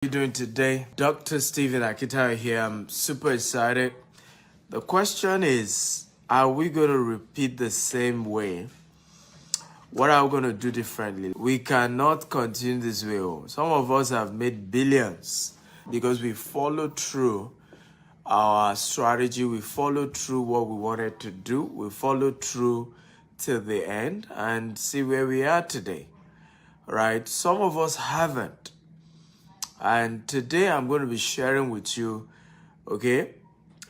How you doing today? Dr. Stephen Akita here. I'm super excited. The question is, are we going to repeat the same way? What are we going to do differently? We cannot continue this way. Some of us have made billions because we followed through our strategy. We followed through what we wanted to do. We followed through till the end and see where we are today, right? Some of us haven't. And today I'm going to be sharing with you, okay,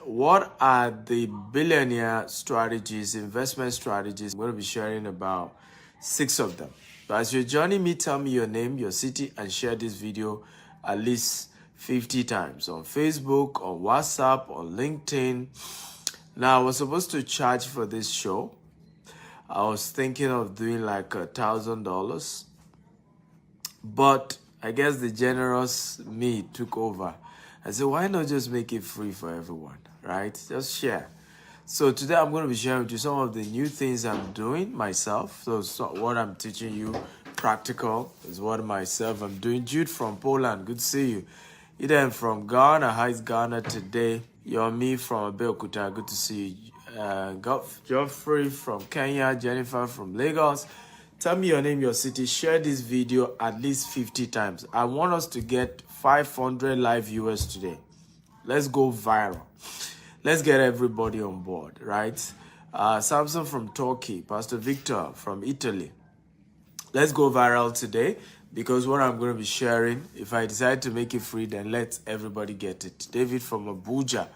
what are the billionaire strategies, investment strategies. I'm going to be sharing about 6 of them. But as you're joining me, tell me your name, your city, and share this video at least 50 times on Facebook, on WhatsApp, on LinkedIn. Now, I was supposed to charge for this show. I was thinking of doing like $1,000, but I guess the generous me took over. I said, why not just make it free for everyone, right? Just share. So today I'm going to be sharing with you some of the new things I'm doing myself. So what I'm teaching you, practical, is what myself I'm doing. Jude from Poland, good to see you. Eden from Ghana, how is Ghana today? Yomi from Abeokuta, good to see you. Geoffrey from Kenya, Jennifer from Lagos. Tell me your name, your city. Share this video at least 50 times. I want us to get 500 live viewers today. Let's go viral. Let's get everybody on board, right? Samson from Turkey, Pastor Victor from Italy. Let's go viral today because what I'm going to be sharing, if I decide to make it free, then let everybody get it. David from Abuja.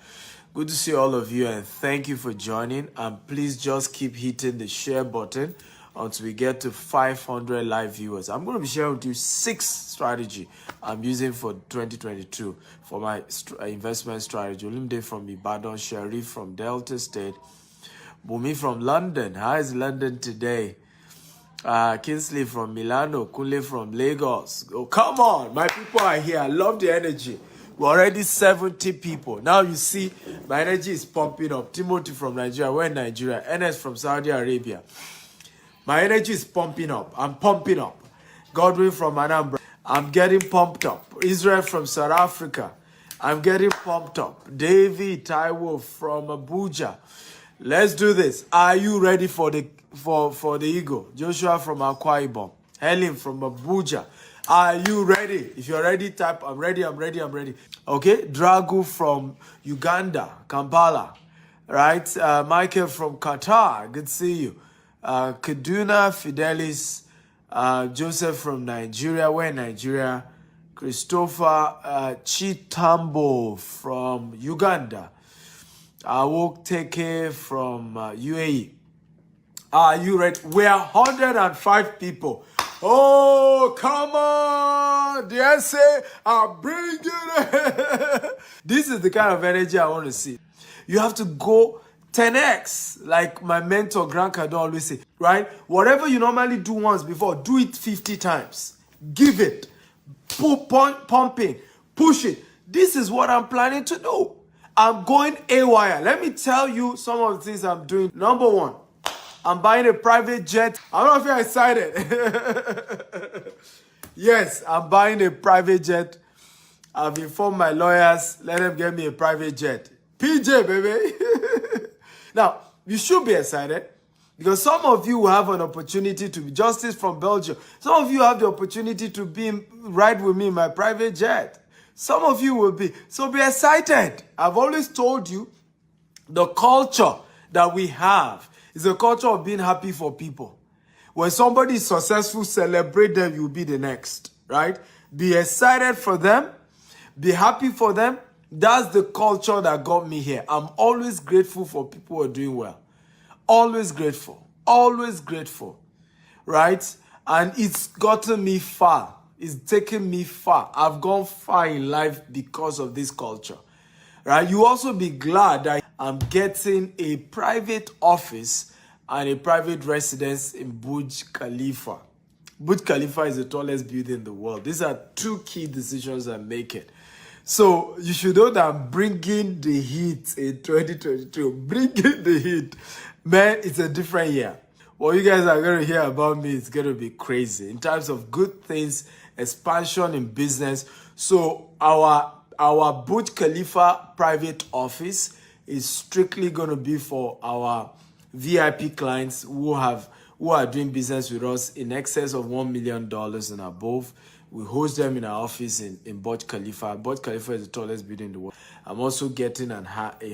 Good to see all of you and thank you for joining. And please just keep hitting the share button until we get to 500 live viewers. I'm going to be sharing with you 6 strategy I'm using for 2022 for my investment strategy. Olimde from Ibadan, Sharif from Delta State, Bumi from London. How is London today? Kinsley from Milano, Kunle from Lagos. Oh, come on, my people are here. I love the energy. We're already 70 people. Now you see my energy is pumping up. Timothy from Nigeria. We're in Nigeria. Enes from Saudi Arabia. My energy is pumping up. I'm pumping up. Godwin from Anambra. I'm getting pumped up. Israel from South Africa. I'm getting pumped up. David Taiwo from Abuja. Let's do this. Are you ready for the ego? Joshua from Akwa Ibom. Helen from Abuja. Are you ready? If you're ready, type I'm ready, I'm ready, I'm ready. Okay. Dragu from Uganda, Kampala. Right? Michael from Qatar. Good to see you. Kaduna Fidelis, Joseph from Nigeria. We're in Nigeria. Christopher Chitambo from Uganda. Awok Teke from UAE. Are you ready? We are 105 people. Oh, come on. The essay, I'm bringing it. This is the kind of energy I want to see. You have to go 10x, like my mentor Grant Cardone always say, right? Whatever you normally do once before, do it 50 times. Give it. Pumping. Push it. This is what I'm planning to do. I'm going AWire. Let me tell you some of the things I'm doing. Number 1, I'm buying a private jet. I don't know if you're excited. Yes, I'm buying a private jet. I've informed my lawyers. Let them get me a private jet. PJ, baby. Now, you should be excited because some of you will have an opportunity to be Justice from Belgium. Some of you have the opportunity to ride with me in my private jet. Some of you will be. So be excited. I've always told you the culture that we have is a culture of being happy for people. When somebody is successful, celebrate them, you'll be the next, right? Be excited for them. Be happy for them. That's the culture that got me here. I'm always grateful for people who are doing well. Always grateful. Always grateful. Right? And it's gotten me far. It's taken me far. I've gone far in life because of this culture. Right? You also be glad that I'm getting a private office and a private residence in Burj Khalifa. Burj Khalifa is the tallest building in the world. These are 2 key decisions I'm making. So you should know that I'm bringing the heat in 2022. Bringing the heat. Man, it's a different year. What you guys are going to hear about me is going to be crazy. In terms of good things, expansion in business, So our Burj Khalifa private office is strictly going to be for our VIP clients who are doing business with us in excess of $1 million and above. We host them in our office in Burj Khalifa. Burj Khalifa is the tallest building in the world. I'm also getting a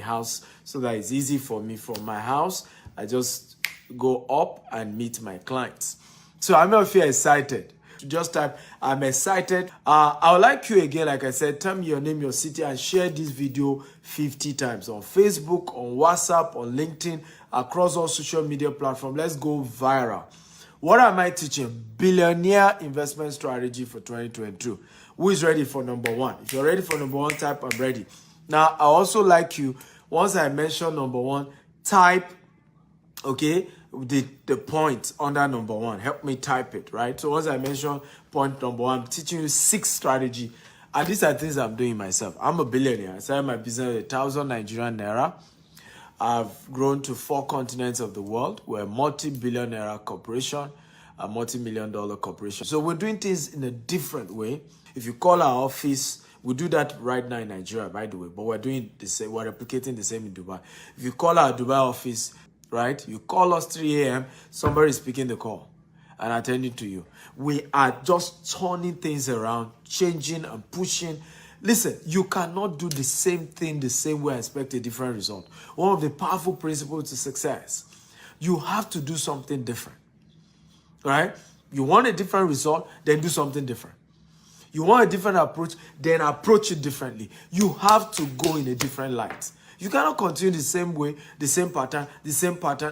house so that it's easy for me. From my house, I just go up and meet my clients. So I'm not feel excited. Just type, I'm excited. I would like you again, like I said, tell me your name, your city, and share this video 50 times on Facebook, on WhatsApp, on LinkedIn, across all social media platforms. Let's go viral. What am I teaching? Billionaire investment strategy for 2022. Who is ready for number one? If you're ready for number one, type I'm ready. Now, I also like you, once I mention number one, type, okay, the point under number one. Help me type it, right? So once I mention point number one, I'm teaching you 6 strategy. And these are things I'm doing myself. I'm a billionaire. I started my business with 1,000 Nigerian naira. I've grown to 4 continents of the world. We're a multi-billionaire corporation, a multi-million-dollar corporation. So we're doing things in a different way. If you call our office, we do that right now in Nigeria, by the way, but we're doing the same. We're replicating the same in Dubai. If you call our Dubai office, right, you call us 3 a.m., somebody is picking the call and attending to you. We are just turning things around, changing and pushing. Listen, you cannot do the same thing the same way and expect a different result. One of the powerful principles to success, you have to do something different, right? You want a different result, then do something different. You want a different approach, then approach it differently. You have to go in a different light. You cannot continue the same way, the same pattern,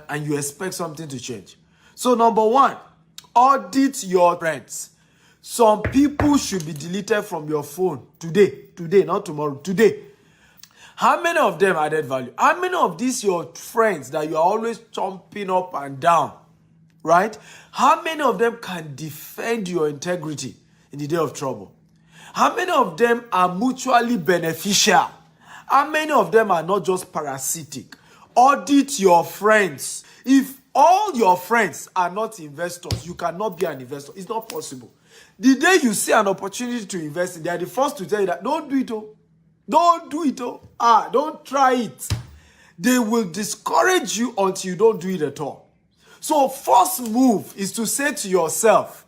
and you expect something to change. So number one, audit your friends. Some people should be deleted from your phone today, not tomorrow, today. How many of them added value? How many of these your friends that you are always chomping up and down, right? How many of them can defend your integrity in the day of trouble? How many of them are mutually beneficial? How many of them are not just parasitic? Audit your friends. If all your friends are not investors, you cannot be an investor. It's not possible. The day you see an opportunity to invest in, they are the first to tell you that don't do it. Oh. Don't do it. Oh. Don't try it. They will discourage you until you don't do it at all. So first move is to say to yourself,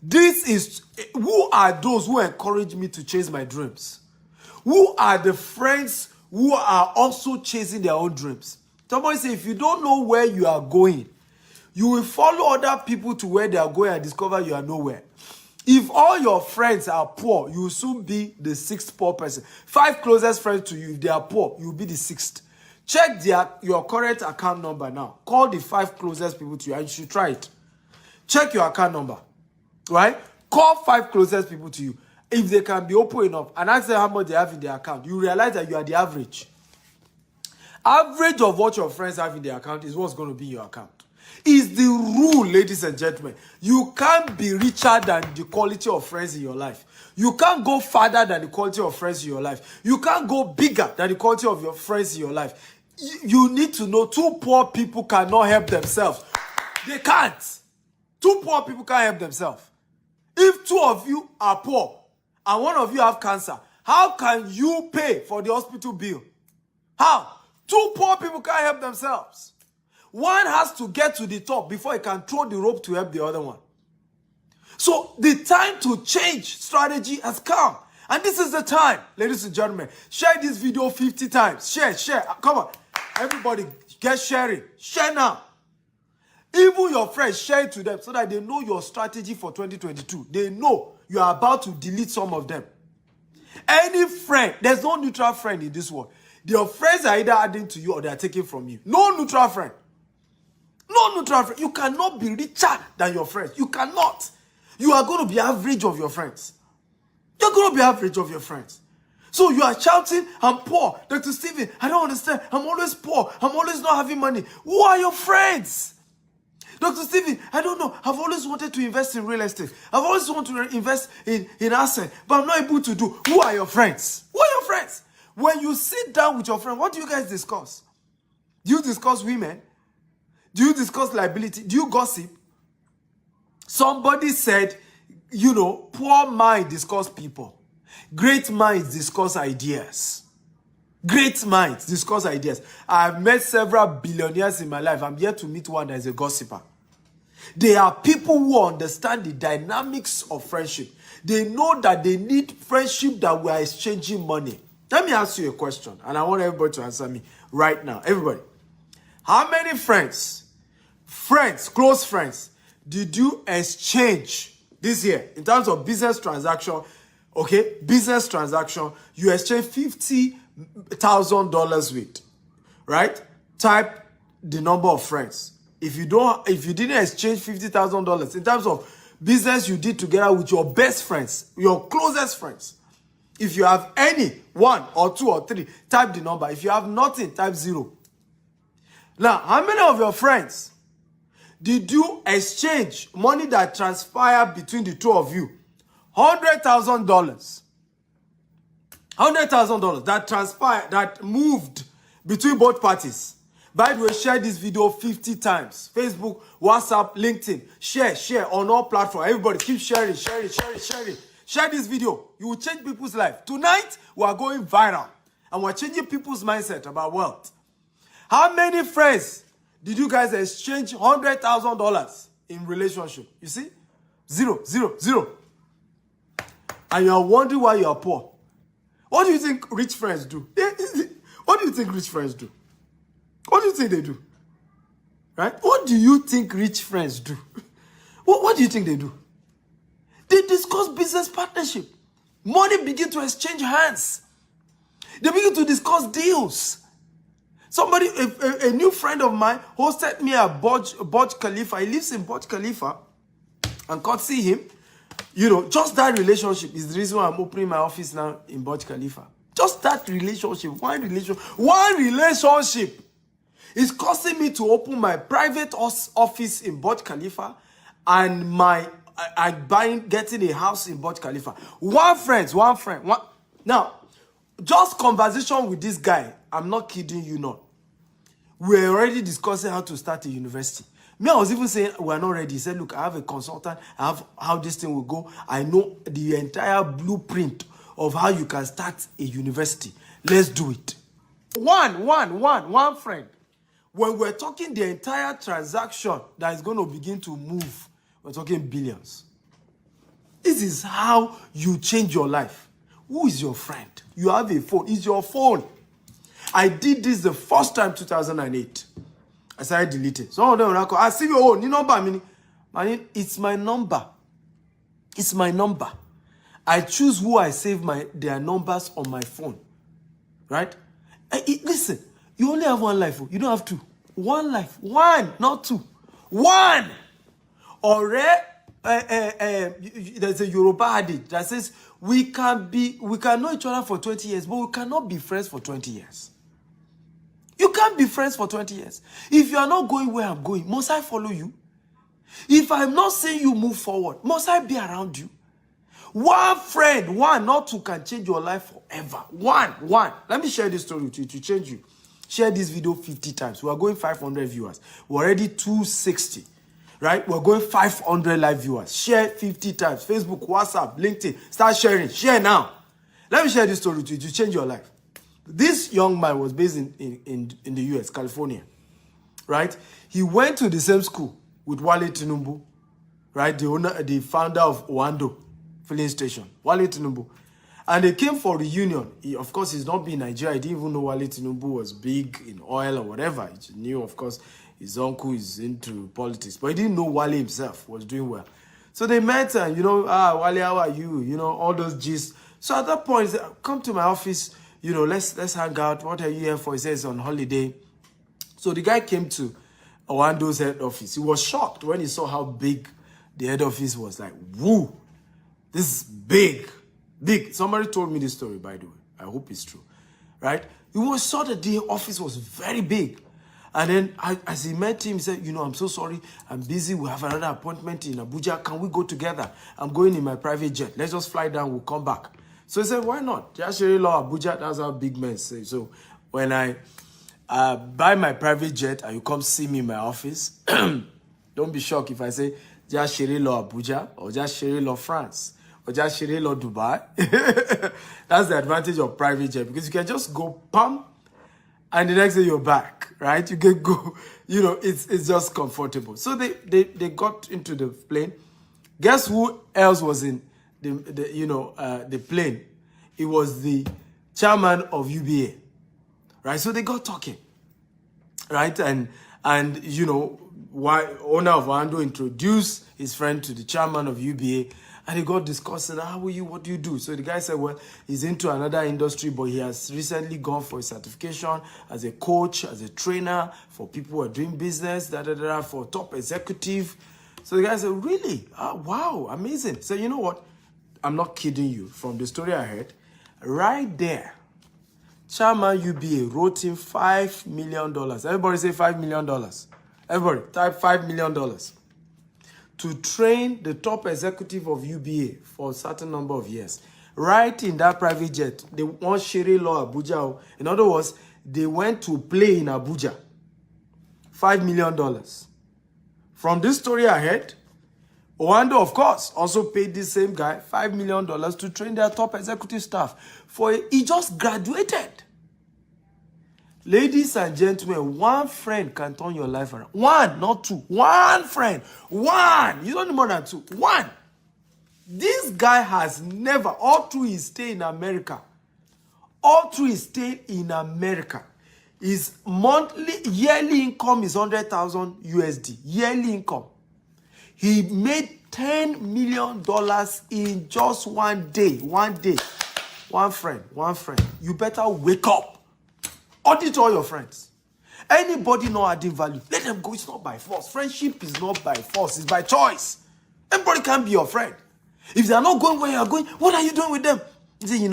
who are those who encourage me to chase my dreams? Who are the friends who are also chasing their own dreams? Somebody say, if you don't know where you are going, you will follow other people to where they are going and discover you are nowhere. If all your friends are poor, you will soon be the 6th poor person. 5 closest friends to you, if they are poor, you will be the 6th. Check your current account number now. Call the 5 closest people to you, and you should try it. Check your account number, right? Call 5 closest people to you. If they can be open enough and ask them how much they have in their account, you realize that you are the average. Average of what your friends have in their account is what's going to be in your account. It's the rule, ladies and gentlemen. You can't be richer than the quality of friends in your life. You can't go farther than the quality of friends in your life. You can't go bigger than the quality of your friends in your life. You need to know 2 poor people cannot help themselves. They can't. 2 poor people can't help themselves. If 2 of you are poor and 1 of you have cancer, how can you pay for the hospital bill? How? 2 poor people can't help themselves. One has to get to the top before he can throw the rope to help the other one. So the time to change strategy has come. And this is the time, ladies and gentlemen. Share this video 50 times. Share. Come on. Everybody, get sharing. Share now. Even your friends, share it to them so that they know your strategy for 2022. They know you are about to delete some of them. Any friend, there's no neutral friend in this world. Your friends are either adding to you or they are taking from you. No neutral friend. No neutral friend. You cannot be richer than your friends. You cannot. You are going to be average of your friends. You're going to be average of your friends. So you are shouting, I'm poor. Dr. Stephen, I don't understand. I'm always poor. I'm always not having money. Who are your friends? Dr. Stephen, I don't know. I've always wanted to invest in real estate. I've always wanted to invest in assets, but I'm not able to do. Who are your friends? Who are your friends? When you sit down with your friend, what do you guys discuss? Do you discuss women? Do you discuss liability? Do you gossip? Somebody said, poor mind discuss people. Great minds discuss ideas. Great minds discuss ideas. I've met several billionaires in my life. I'm yet to meet one that is a gossiper. They are people who understand the dynamics of friendship. They know that they need friendship that we are exchanging money. Let me ask you a question, and I want everybody to answer me right now. Everybody, how many friends, close friends, did you exchange this year in terms of business transaction? Okay, business transaction, you exchange $50,000 with, right? Type the number of friends. If you didn't exchange $50,000 in terms of business you did together with your best friends, your closest friends. If you have any, 1 or 2 or 3, type the number. If you have nothing, type 0. Now, how many of your friends did you exchange money that transpired between the two of you? $100,000. $100,000 that transpired, that moved between both parties. By the way, share this video 50 times. Facebook, WhatsApp, LinkedIn. Share on all platforms. Everybody keep sharing. Share this video. You will change people's life. Tonight, we are going viral. And we're changing people's mindset about wealth. How many friends did you guys exchange $100,000 in relationship? You see? 0. And you are wondering why you are poor. What do you think rich friends do? What do you think rich friends do? What do you think they do? Right? What do you think rich friends do? What do you think they do? They discuss business partnership. Money begin to exchange hands. They begin to discuss deals. Somebody, a new friend of mine hosted me at Burj Khalifa. He lives in Burj Khalifa. And can't see him. You know, just that relationship is the reason why I'm opening my office now in Burj Khalifa. Just that relationship. One relationship is costing me to open my private office in Burj Khalifa and getting a house in Burj Khalifa. One friend. Now, just conversation with this guy, I'm not kidding you not. We're already discussing how to start a university. Me, I was even saying we're not ready. He said, look, I have a consultant. I have how this thing will go. I know the entire blueprint of how you can start a university. Let's do it. One friend. When we're talking the entire transaction that is going to begin to move, we're talking billions. This is how you change your life. Who is your friend? You have a phone. It's your phone. I did this the first time, 2008. I started deleting. Some of them will call, I see your own. You know what I mean? It's my number. It's my number. I choose who I save their numbers on my phone. Right? Listen, you only have one life. You don't have two. One life. One, not two. One. Or there's a Yoruba adage that says we can know each other for 20 years, but we cannot be friends for 20 years. You can't be friends for 20 years. If you are not going where I'm going, must I follow you? If I'm not seeing you move forward, must I be around you? One friend, not two, can change your life forever. One. Let me share this story with you to change you. Share this video 50 times. We are going 500 viewers. We're already 260. Right? We're going 500 live viewers. Share 50 times. Facebook, WhatsApp, LinkedIn. Start sharing. Share now. Let me share this story with you to change your life. This young man was based in the US, California. Right? He went to the same school with Wale Tinubu. Right? The founder of Oando filling station. Wale Tinubu. And they came for reunion. Of course, he's not been in Nigeria. He didn't even know Wale Tinubu was big in oil or whatever. He knew, of course, his uncle is into politics. But he didn't know Wale himself was doing well. So they met and, Wale, how are you? All those gist. So at that point, he said, come to my office. Let's hang out. What are you here for? He says on holiday. So the guy came to Owando's head office. He was shocked when he saw how big the head office was. Like, woo, this is big. Big. Somebody told me this story, by the way. I hope it's true. Right? He saw that the office was very big. And then as he met him, he said, I'm so sorry. I'm busy. We have another appointment in Abuja. Can we go together? I'm going in my private jet. Let's just fly down. We'll come back. So he said, why not? Just law Abuja. That's how big men say. So when I buy my private jet and you come see me in my office, don't be shocked if I say, just law Abuja or just law France. Ojashire Lord Dubai. That's the advantage of private jet, because you can just go pump and the next day you're back, right? You can go, it's just comfortable. So they got into the plane. Guess who else was in the plane? It was the chairman of UBA, right? So they got talking, right? And why owner of Wando introduced his friend to the chairman of UBA, and he got discussing, how are you, what do you do? So the guy said, well, he's into another industry, but he has recently gone for a certification as a coach, as a trainer for people who are doing business, for top executive. So the guy said, really? Oh, wow, amazing. So you know what? I'm not kidding you. From the story I heard, right there, Chairman UBA wrote him $5 million. Everybody say $5 million. Everybody type $5 million to train the top executive of UBA for a certain number of years. Right in that private jet, they want Shere Law Abuja. In other words, they went to play in Abuja. $5 million. From this story I heard, Owando, of course, also paid this same guy $5 million to train their top executive staff. He just graduated. Ladies and gentlemen, one friend can turn your life around. One, not two. One friend. One. You don't need more than two. One. This guy has never, all through his stay in America, his yearly income is 100,000 USD. Yearly income. He made $10 million in just one day. One day. One friend. You better wake up. Audit all your friends. Anybody not adding value, let them go. It's not by force. Friendship is not by force. It's by choice. Everybody can be your friend. If they are not going where you are going, what are you doing with them? You say, I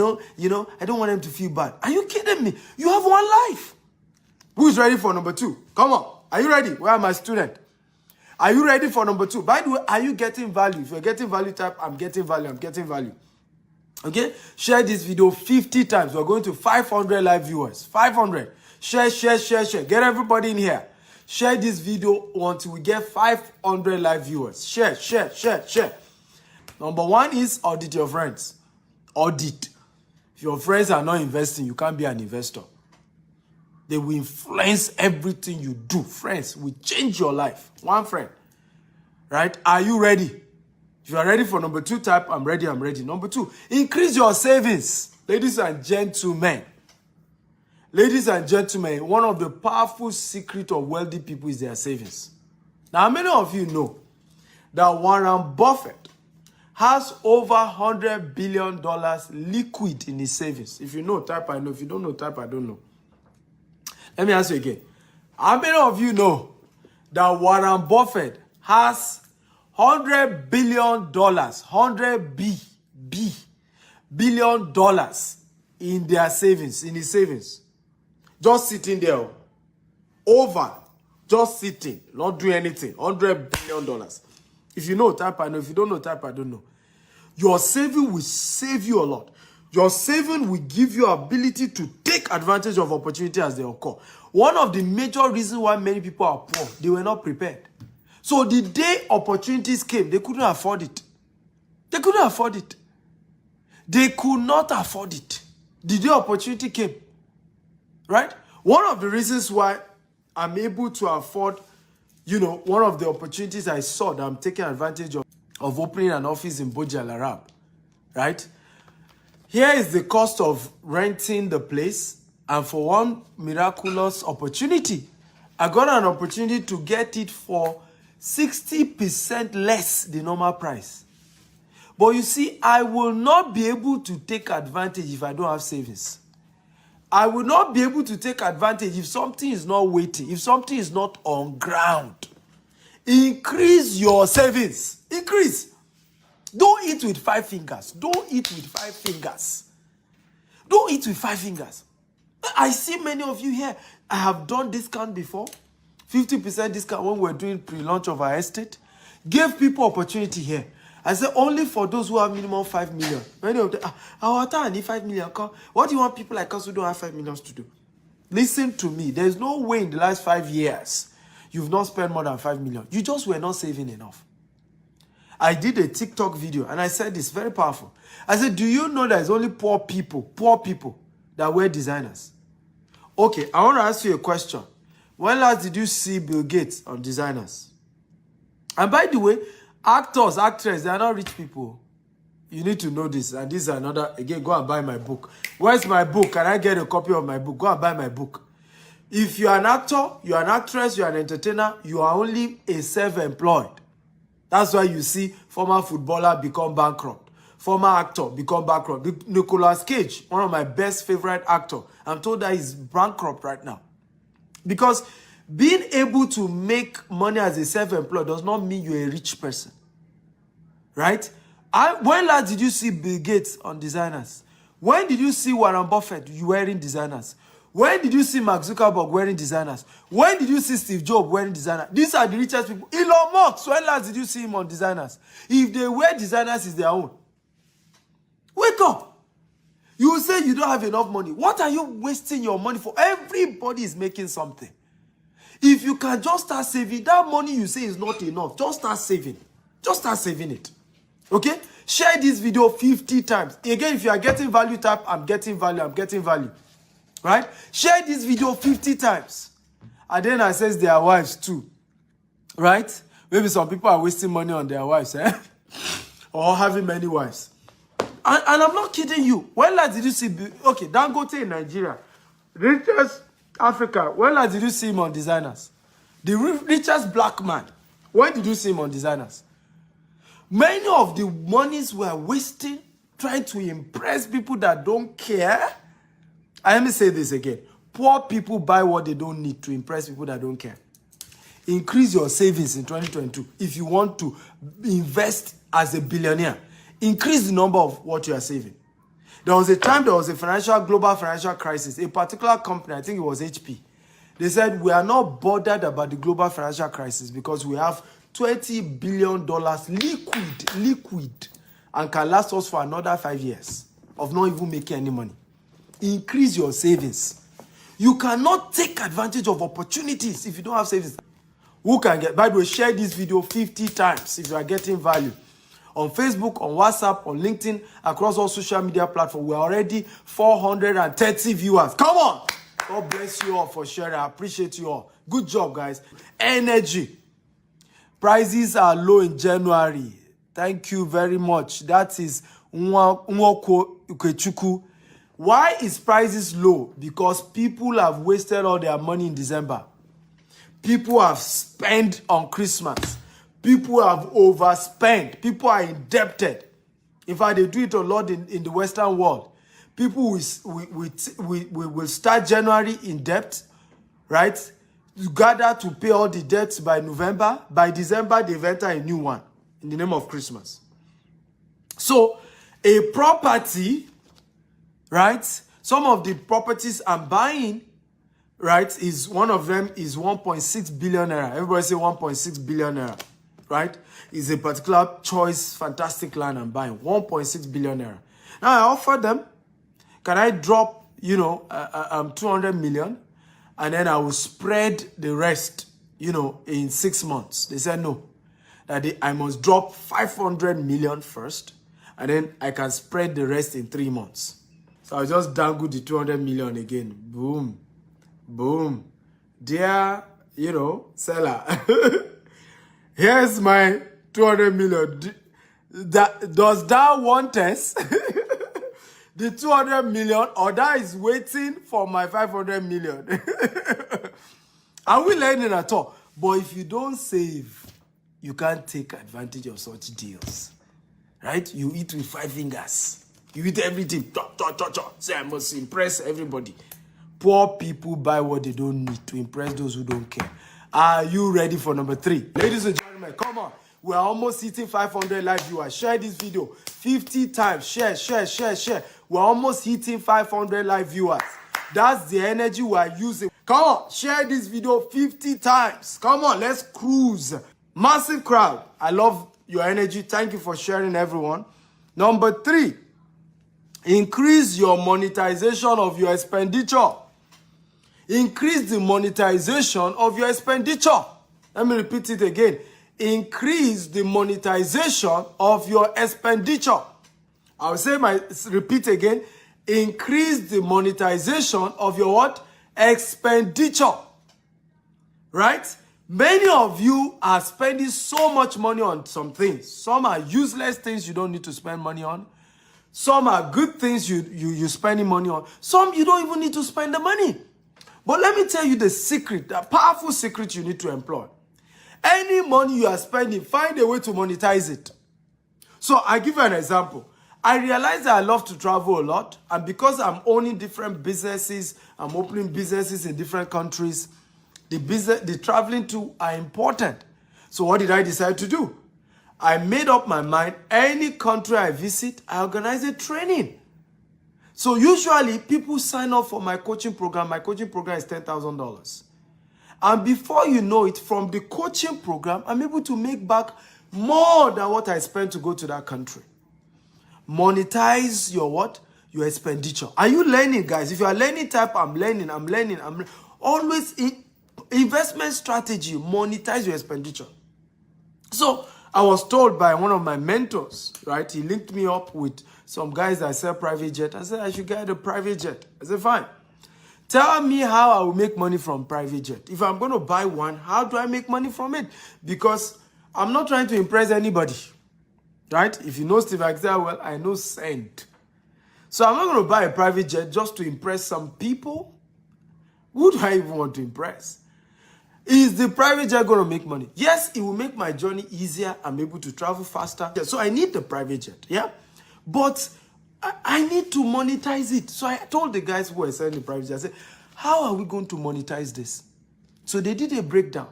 don't want them to feel bad. Are you kidding me? You have one life. Who is ready for number 2? Come on. Are you ready? Where are my students? Are you ready for number 2? By the way, are you getting value? If you're getting value, type, I'm getting value. Okay? Share this video 50 times. We're going to 500 live viewers. 500. Share. Get everybody in here. Share this video until we get 500 live viewers. Share. Number 1 is audit your friends. Audit. If your friends are not investing, you can't be an investor. They will influence everything you do. Friends will change your life. One friend. Right? Are you ready? If you are ready for number 2, type, I'm ready. Number 2, increase your savings. Ladies and gentlemen, one of the powerful secrets of wealthy people is their savings. Now, many of you know that Warren Buffett has over $100 billion liquid in his savings. If you know, type, I know. If you don't know, type, I don't know. Let me ask you again. How many of you know that Warren Buffett has $100 billion, billion dollars in their savings, in his savings? Just sitting there, just sitting, not doing anything. $100 billion. If you know, type I know. If you don't know, type I don't know. Your saving will save you a lot. Your saving will give you ability to take advantage of opportunity as they occur. One of the major reasons why many people are poor, they were not prepared. So the day opportunities came, they couldn't afford it. They could not afford it. The day opportunity came. Right? One of the reasons why I'm able to afford, one of the opportunities I saw that I'm taking advantage of opening an office in Burj Al Arab. Right? Here is the cost of renting the place, and for one miraculous opportunity, I got an opportunity to get it for 60% less the normal price. But you see, I will not be able to take advantage if I don't have savings. I will not be able to take advantage if something is not waiting, if something is not on ground. Increase your savings. Increase. Don't eat with 5 fingers. I see many of you here. I have done discount before. 50% discount when we're doing pre-launch of our estate. Gave people opportunity here. I said only for those who have minimum 5 million. Many of them, I need 5 million. What do you want people like us who don't have 5 million to do? Listen to me. There's no way in the last 5 years you've not spent more than 5 million. You just were not saving enough. I did a TikTok video and I said this, very powerful. I said, do you know there's only poor people that wear designers? Okay, I want to ask you a question. When last did you see Bill Gates on designers? And by the way, actors, actresses, they are not rich people. You need to know this. And this is another, again, go and buy my book. Where's my book? Can I get a copy of my book? Go and buy my book. If you are an actor, you are an actress, you are an entertainer, you are only a self-employed. That's why you see former footballer become bankrupt. Former actor become bankrupt. Nicolas Cage, one of my best favorite actors, I'm told that he's bankrupt right now. Because being able to make money as a self-employed does not mean you're a rich person. Right? When last did you see Bill Gates on designers? When did you see Warren Buffett wearing designers? When did you see Mark Zuckerberg wearing designers? When did you see Steve Jobs wearing designers? These are the richest people. Elon Musk, when last did you see him on designers? If they wear designers, it's their own. Wake up. You will say you don't have enough money. What are you wasting your money for? Everybody is making something. If you can just start saving, that money you say is not enough, just start saving. Just start saving it. Okay? Share this video 50 times. Again, if you are getting value, type, I'm getting value, I'm getting value. Right? Share this video 50 times. And then I says their wives too. Right? Maybe some people are wasting money on their wives, or having many wives. And I'm not kidding you. When last did you see, okay, Dangote in Nigeria, richest Africa, when last did you see him on designers? The richest black man, when did you see him on designers? Many of the monies we're wasting trying to impress people that don't care. And let me say this again. Poor people buy what they don't need to impress people that don't care. Increase your savings in 2022 if you want to invest as a billionaire. Increase the number of what you are saving. There was a time there was a global financial crisis. A particular company, I think it was HP, they said, we are not bothered about the global financial crisis because we have $20 billion liquid, and can last us for another 5 years of not even making any money. Increase your savings. You cannot take advantage of opportunities if you don't have savings. Who can get? By the way, share this video 50 times if you are getting value. On Facebook, on WhatsApp, on LinkedIn, across all social media platforms. We're already 430 viewers. Come on! God bless you all for sharing. I appreciate you all. Good job, guys. Energy. Prices are low in January. Thank you very much. That is Nwoko Ukechuku. Why is prices low? Because people have wasted all their money in December. People have spent on Christmas. People have overspent. People are indebted. In fact, they do it a lot in the Western world. People will start January in debt, right? You gather to pay all the debts by November. By December, they've entered a new one in the name of Christmas. So, a property, right? Some of the properties I'm buying, right, is one of them is 1.6 billion naira. Everybody say 1.6 billion naira, right? Is a particular choice, fantastic land I'm buying. 1.6 billion naira. Now I offer them, can I drop, 200 million? And then I will spread the rest, in 6 months. They said no. That I must drop 500 million first. And then I can spread the rest in 3 months. So I just dangle the 200 million again. Boom. Boom. Dear, seller. Here's my 200 million. Does that want us? The 200 million, or that is waiting for my 500 million. Are we learning at all? But if you don't save, you can't take advantage of such deals. Right? You eat with 5 fingers. You eat everything. Say, I must impress everybody. Poor people buy what they don't need to impress those who don't care. Are you ready for number 3? Ladies and gentlemen, come on. We're almost hitting 500 live viewers. Share this video 50 times. Share. We're almost hitting 500 live viewers. That's the energy we're using. Come on, share this video 50 times. Come on, let's cruise. Massive crowd. I love your energy. Thank you for sharing, everyone. Number 3, increase your monetization of your expenditure. Increase the monetization of your expenditure. Let me repeat it again. increase the monetization of your expenditure. I'll repeat again. Increase the monetization of your what? Expenditure. Right? Many of you are spending so much money on some things. Some are useless things you don't need to spend money on. Some are good things you're spending money on. Some you don't even need to spend the money. But let me tell you the secret, the powerful secret you need to employ. Any money you are spending, find a way to monetize it. So I give you an example. I realize that I love to travel a lot. And because I'm owning different businesses, I'm opening businesses in different countries, the traveling too are important. So what did I decide to do? I made up my mind, any country I visit, I organize a training. So usually people sign up for my coaching program. My coaching program is $10,000. And before you know it, from the coaching program, I'm able to make back more than what I spent to go to that country. Monetize your what? Your expenditure. Are you learning, guys? If you are learning, type I'm learning. Always investment strategy, monetize your expenditure. So I was told by one of my mentors, right? He linked me up with some guys that sell private jet. I said, I should get a private jet. I said, fine. Tell me how I will make money from private jet. If I'm going to buy one, how do I make money from it? Because I'm not trying to impress anybody, right? If you know Steve Akita, well, I know Send. So I'm not going to buy a private jet just to impress some people. Who do I even want to impress? Is the private jet going to make money? Yes, it will make my journey easier. I'm able to travel faster. So I need the private jet, yeah? But I need to monetize it. So I told the guys who were selling the private jet, I said, how are we going to monetize this? So they did a breakdown.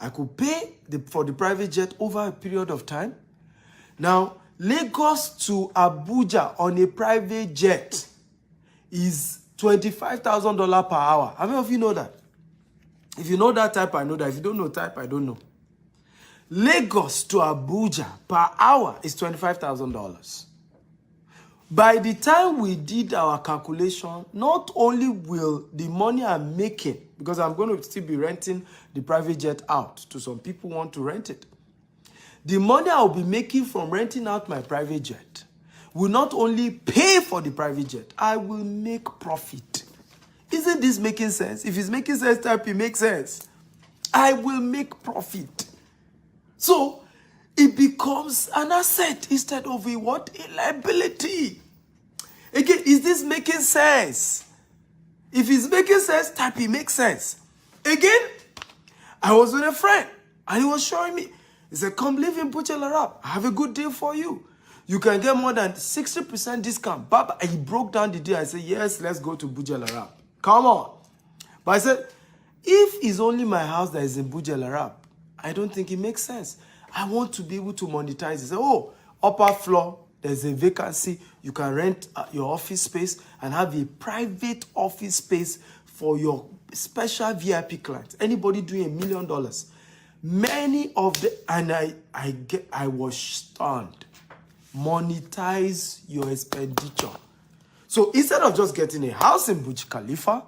I could pay for the private jet over a period of time. Now, Lagos to Abuja on a private jet is $25,000 per hour. How many of you know that? If you know that type, I know that. If you don't know type, I don't know. Lagos to Abuja per hour is $25,000. By the time we did our calculation, not only will the money I'm making, because I'm going to still be renting the private jet out to some people who want to rent it. The money I'll be making from renting out my private jet will not only pay for the private jet, I will make profit. Isn't this making sense? If it's making sense, type it makes sense. I will make profit. So it becomes an asset instead of a what? A liability. Again, is this making sense? If it's making sense, type it makes sense. Again, I was with a friend and he was showing me. He said, come live in Bujalarab. I have a good deal for you. You can get more than 60% discount. Baba, he broke down the deal. I said, yes, let's go to Bujalarab. Come on. But I said, if it's only my house that is in Bujalarab, I don't think it makes sense. I want to be able to monetize it. Say, oh, upper floor, there's a vacancy. You can rent your office space and have a private office space for your special VIP clients. Anybody doing $1 million. Many of the, and I was stunned. Monetize your expenditure. So instead of just getting a house in Burj Khalifa,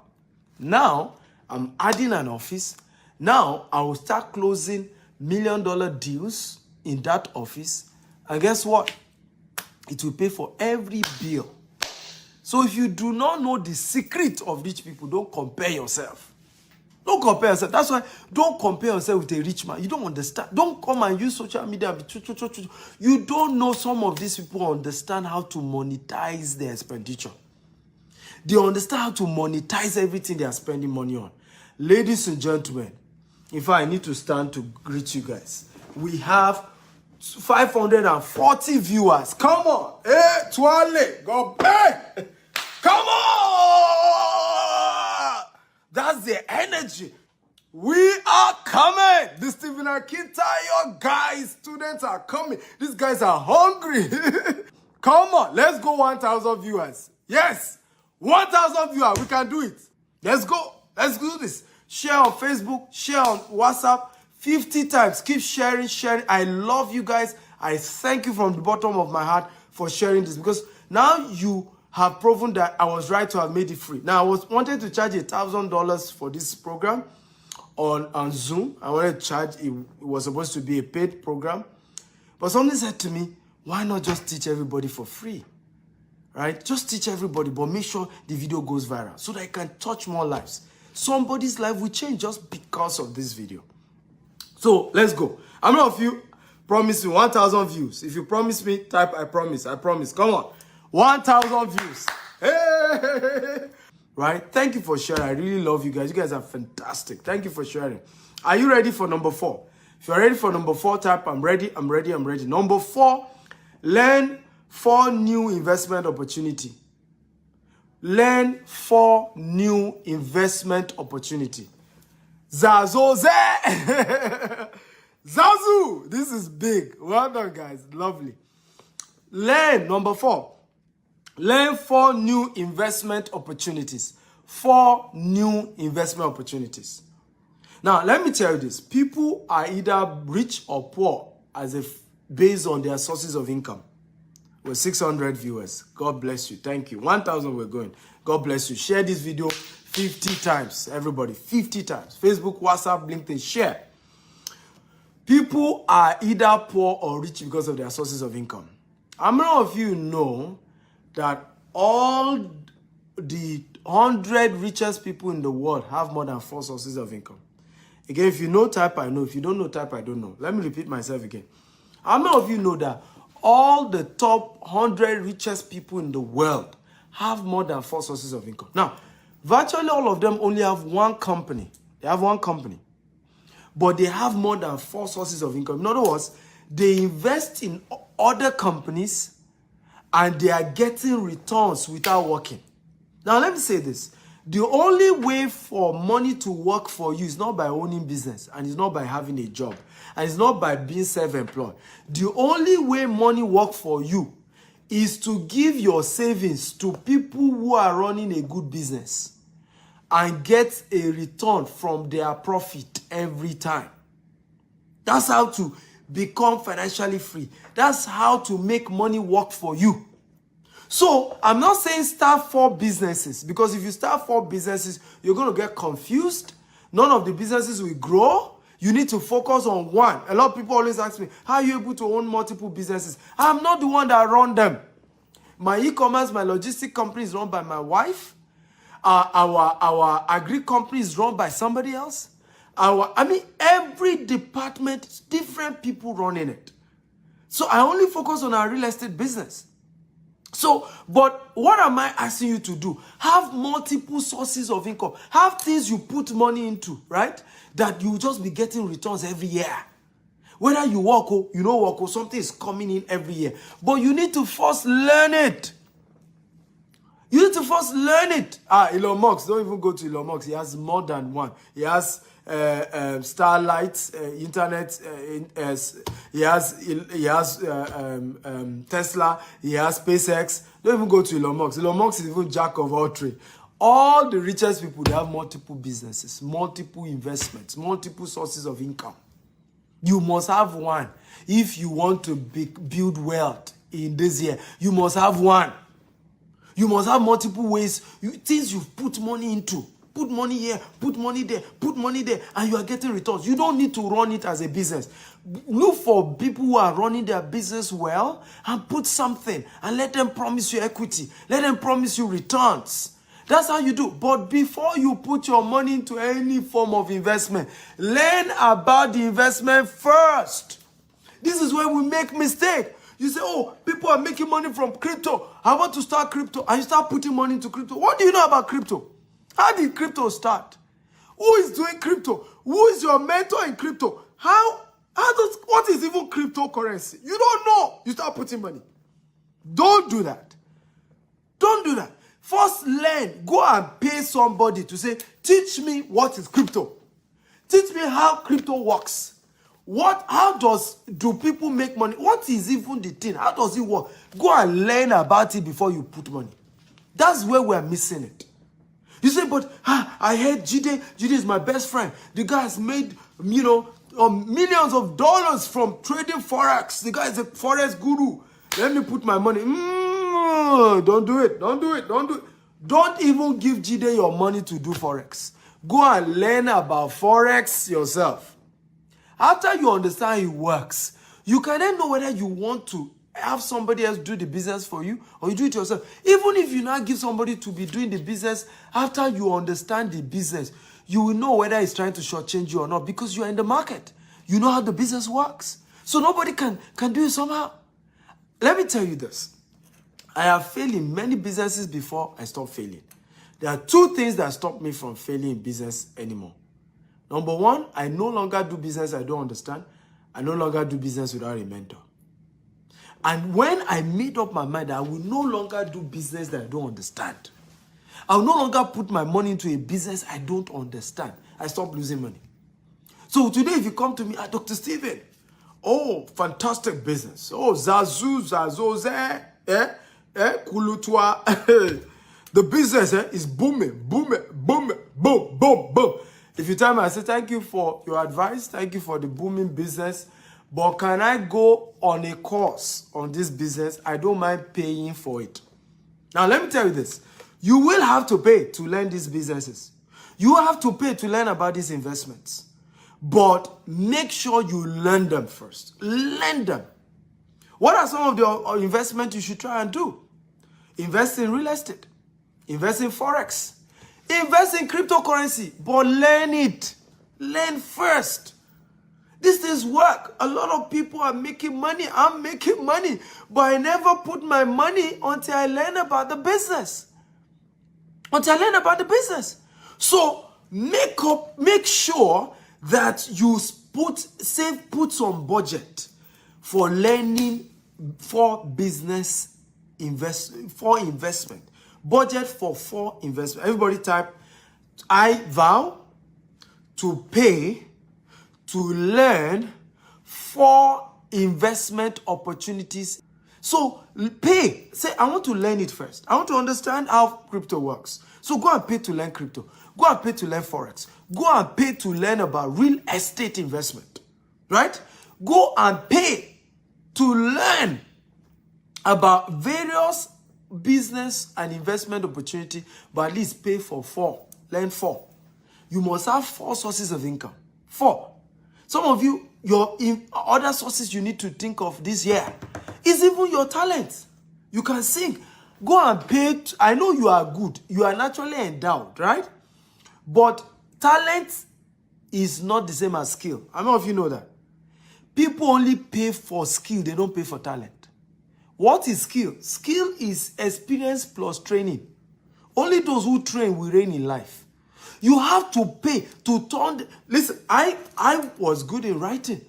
now I'm adding an office. Now I will start closing $1 million deals in that office. And guess what? It will pay for every bill. So if you do not know the secret of rich people, don't compare yourself. Don't compare yourself. That's why don't compare yourself with a rich man. You don't understand. Don't come and use social media. You don't know some of these people understand how to monetize their expenditure. They understand how to monetize everything they are spending money on. Ladies and gentlemen, in fact, I need to stand to greet you guys. We have 540 viewers. Come on. Hey, Twale, go back. Come on. That's the energy. We are coming. The Stephen Akita guys, students are coming. These guys are hungry. Come on. Let's go 1,000 viewers. Yes. 1,000 viewers. We can do it. Let's go. Let's do this. Share on Facebook. Share on WhatsApp. 50 times. Keep sharing, sharing. I love you guys. I thank you from the bottom of my heart for sharing this, because now you have proven that I was right to have made it free. Now, I wanted to charge $1,000 for this program. on Zoom. I wanted to charge. It was supposed to be a paid program. But somebody said to me, why not just teach everybody for free? Right? Just teach everybody, but make sure the video goes viral so that it can touch more lives. Somebody's life will change just because of this video. So let's go. How many of you promise me 1,000 views? If you promise me, type I promise. I promise. Come on. 1,000 views. Hey! Right? Thank you for sharing. I really love you guys. You guys are fantastic. Thank you for sharing. Are you ready for number 4? If you're ready for number 4, type I'm ready, I'm ready, I'm ready. Number 4, learn 4 new investment opportunity. Learn 4 new investment opportunity. Zazoze! Zazu! This is big. Well done, guys. Lovely. Learn, number 4. Learn 4 new investment opportunities. 4 new investment opportunities. Now, let me tell you this. People are either rich or poor as if based on their sources of income. We're 600 viewers. God bless you. Thank you. 1,000 we're going. God bless you. Share this video 50 times. Everybody, 50 times. Facebook, WhatsApp, LinkedIn, share. People are either poor or rich because of their sources of income. How many of you know that all the 100 richest people in the world have more than 4 sources of income? Again, if you know, type I know. If you don't know, type I don't know. Let me repeat myself again. How many of you know that all the top 100 richest people in the world have more than 4 sources of income? Now, virtually all of them only have one company. They have one company. But they have more than 4 sources of income. In other words, they invest in other companies and they are getting returns without working. Now, let me say this. The only way for money to work for you is not by owning business, and it's not by having a job, and it's not by being self-employed. The only way money works for you is to give your savings to people who are running a good business and get a return from their profit every time. That's how to become financially free. That's how to make money work for you. So, I'm not saying start 4 businesses, because if you start 4 businesses, you're going to get confused. None of the businesses will grow. You need to focus on one. A lot of people always ask me, how are you able to own multiple businesses? I'm not the one that run them. My e-commerce, my logistic company is run by my wife. Our agri company is run by somebody else. Every department, different people running it. So I only focus on our real estate business. So, but what am I asking you to do? Have multiple sources of income. Have things you put money into, right? That you just be getting returns every year. Whether you work or you don't work or something is coming in every year. But you need to first learn it. You need to first learn it. Elon Musk, don't even go to Elon Musk. He has more than one. He has Starlight, internet. He has Tesla. He has SpaceX. Don't even go to Elon Musk. Elon Musk is even jack of all trades. All the richest people, they have multiple businesses, multiple investments, multiple sources of income. You must have one. If you want to build wealth in this year, you must have one. You must have multiple ways, things you put money into. Put money here, put money there, put money there, and you are getting returns. You don't need to run it as a business. Look for people who are running their business well and put something and let them promise you equity. Let them promise you returns. That's how you do. But before you put your money into any form of investment, learn about the investment first. This is where we make mistake. You say, oh, people are making money from crypto. I want to start crypto. And you start putting money into crypto. What do you know about crypto? How did crypto start? Who is doing crypto? Who is your mentor in crypto? What is even cryptocurrency? You don't know. You start putting money. Don't do that. Don't do that. First learn. Go and pay somebody to say, teach me what is crypto. Teach me how crypto works. How do people make money? What is even the thing? How does it work? Go and learn about it before you put money. That's where we're missing it. You say, but I heard Jide. Jide is my best friend. The guy has made, millions of dollars from trading Forex. The guy is a Forex guru. Let me put my money. Don't do it. Don't do it. Don't do it. Don't even give Jide your money to do Forex. Go and learn about Forex yourself. After you understand it works, you can then know whether you want to have somebody else do the business for you or you do it yourself. Even if you now give somebody to be doing the business, after you understand the business, you will know whether it's trying to shortchange you or not because you are in the market. You know how the business works. So nobody can do it somehow. Let me tell you this. I have failed in many businesses before I stopped failing. There are two things that stop me from failing in business anymore. Number one, I no longer do business I don't understand. I no longer do business without a mentor. And when I made up my mind that I will no longer do business that I don't understand, I will no longer put my money into a business I don't understand, I stop losing money. So today, if you come to me, Dr. Stephen, oh, fantastic business. Oh, Zazoze, Kulutwa. The business is booming, booming, booming, boom, boom, boom. If you tell me, I say, thank you for your advice. Thank you for the booming business. But can I go on a course on this business? I don't mind paying for it. Now, let me tell you this. You will have to pay to learn these businesses. You have to pay to learn about these investments. But make sure you learn them first. Learn them. What are some of the investments you should try and do? Invest in real estate. Invest in Forex. Invest in cryptocurrency. But learn it. Learn first. These things work. A lot of people are making money. I'm making money. But I never put my money until I learn about the business. Until I learn about the business. So make sure that you put some budget for learning for business investment. Budget for investment. Everybody type, I vow to pay to learn for investment opportunities. So pay. Say, I want to learn it first. I want to understand how crypto works. So go and pay to learn crypto. Go and pay to learn Forex. Go and pay to learn about real estate investment. Right? Go and pay to learn about various business and investment opportunity, but at least pay for 4. Learn 4. You must have 4 sources of income. 4. Some of you, your other sources you need to think of this year is even your talent. You can sing. Go and pay. I know you are good. You are naturally endowed, right? But talent is not the same as skill. I don't know if you know that. People only pay for skill. They don't pay for talent. What is skill? Skill is experience plus training. Only those who train will reign in life. You have to pay to turn. Listen, I was good in writing,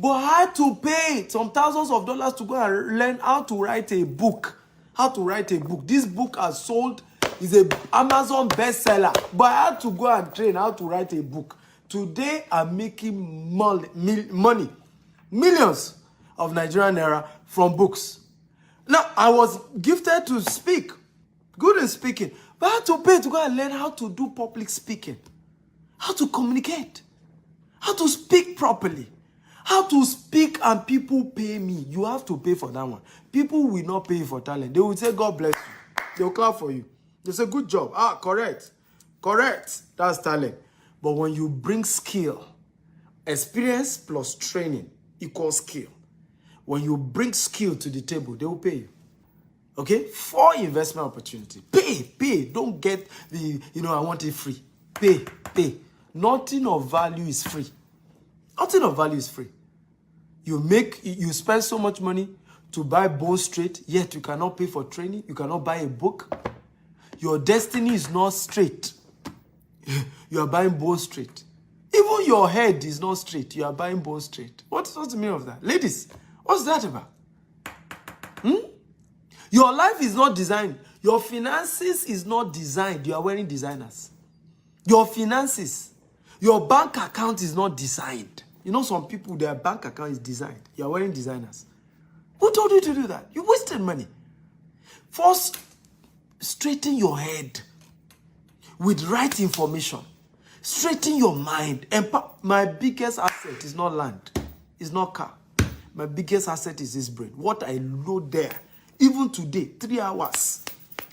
but I had to pay some thousands of dollars to go and learn how to write a book. How to write a book. This book has sold, is an Amazon bestseller, but I had to go and train how to write a book. Today, I'm making money, millions of Nigerian naira from books. Now, I was gifted to speak, good in speaking, but I had to pay to go and learn how to do public speaking, how to communicate, how to speak properly, how to speak and people pay me. You have to pay for that one. People will not pay you for talent. They will say, God bless you. They'll clap for you. They say, good job. Ah, correct. Correct. That's talent. But when you bring skill, experience plus training equals skill. When you bring skill to the table, they will pay you. Okay? For investment opportunity. Pay. Don't get the, I want it free. Pay. Nothing of value is free. Nothing of value is free. You spend so much money to buy bone straight, yet you cannot pay for training. You cannot buy a book. Your destiny is not straight. You are buying bone straight. Even your head is not straight. You are buying bone straight. What's the meaning of that? Ladies, what's that about? Your life is not designed. Your finances is not designed. You are wearing designers. Your finances, your bank account is not designed. You know some people, their bank account is designed. You are wearing designers. Who told you to do that? You wasted money. First, straighten your head with right information. Straighten your mind. My biggest asset is not land. It's not car. My biggest asset is this brain. What I load there. Even today, 3 hours.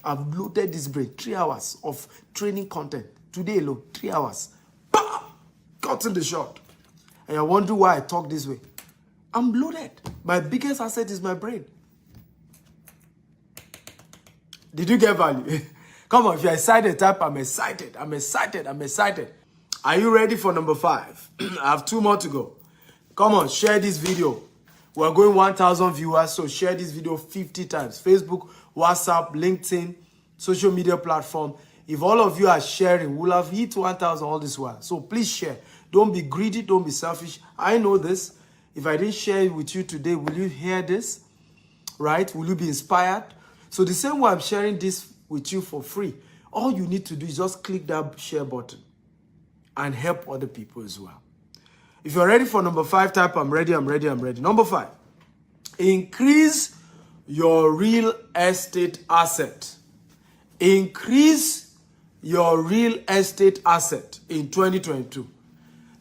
I've loaded this brain. 3 hours of training content. Today alone, 3 hours. Bah! Cut in the shot. And you're wondering why I talk this way. I'm loaded. My biggest asset is my brain. Did you get value? Come on, if you're excited, type I'm excited. I'm excited. I'm excited. Are you ready for number 5? I have 2 more to go. Come on, share this video. We're going 1,000 viewers, so share this video 50 times. Facebook, WhatsApp, LinkedIn, social media platform. If all of you are sharing, we'll have hit 1,000 all this while. So please share. Don't be greedy. Don't be selfish. I know this. If I didn't share it with you today, will you hear this? Right? Will you be inspired? So the same way I'm sharing this with you for free, all you need to do is just click that share button and help other people as well. If you're ready for number 5, type I'm ready, I'm ready, I'm ready. Number 5, increase your real estate asset. Increase your real estate asset in 2022.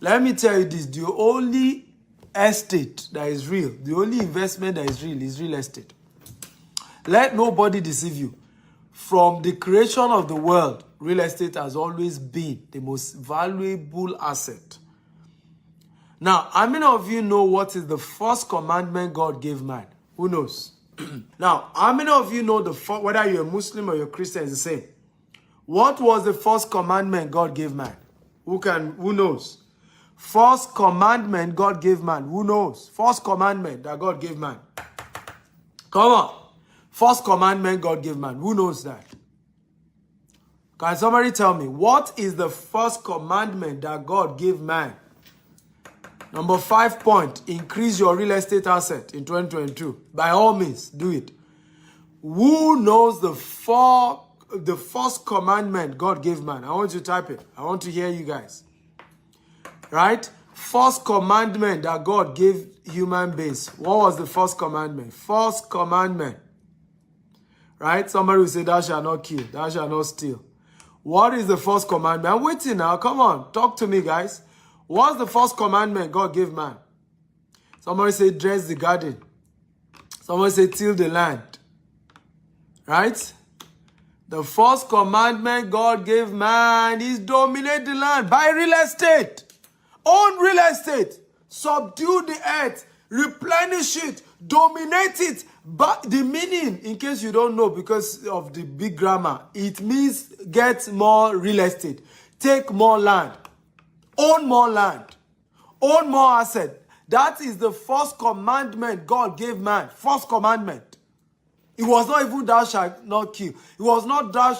Let me tell you this, the only estate that is real, the only investment that is real estate. Let nobody deceive you. From the creation of the world, real estate has always been the most valuable asset. Now, how many of you know what is the first commandment God gave man? Who knows? Now, how many of you know whether you're a Muslim or you're a Christian is the same? What was the first commandment God gave man? Who knows? First commandment God gave man. Who knows? First commandment that God gave man. Come on. First commandment God gave man. Who knows that? Can somebody tell me, what is the first commandment that God gave man? Number 5 point, increase your real estate asset in 2022. By all means, do it. Who knows the first commandment God gave man? I want you to type it. I want to hear you guys. Right? First commandment that God gave human beings. What was the first commandment? First commandment. Right? Somebody will say, thou shalt not kill. Thou shalt not steal. What is the first commandment? I'm waiting now. Come on. Talk to me, guys. What's the first commandment God gave man? Somebody say, dress the garden. Somebody say, till the land. Right? The first commandment God gave man is dominate the land. Buy real estate. Own real estate. Subdue the earth. Replenish it. Dominate it. But the meaning, in case you don't know because of the big grammar, it means get more real estate. Take more land. Own more land. Own more asset. That is the first commandment God gave man. First commandment. It was not even thou shalt not kill. It was not thou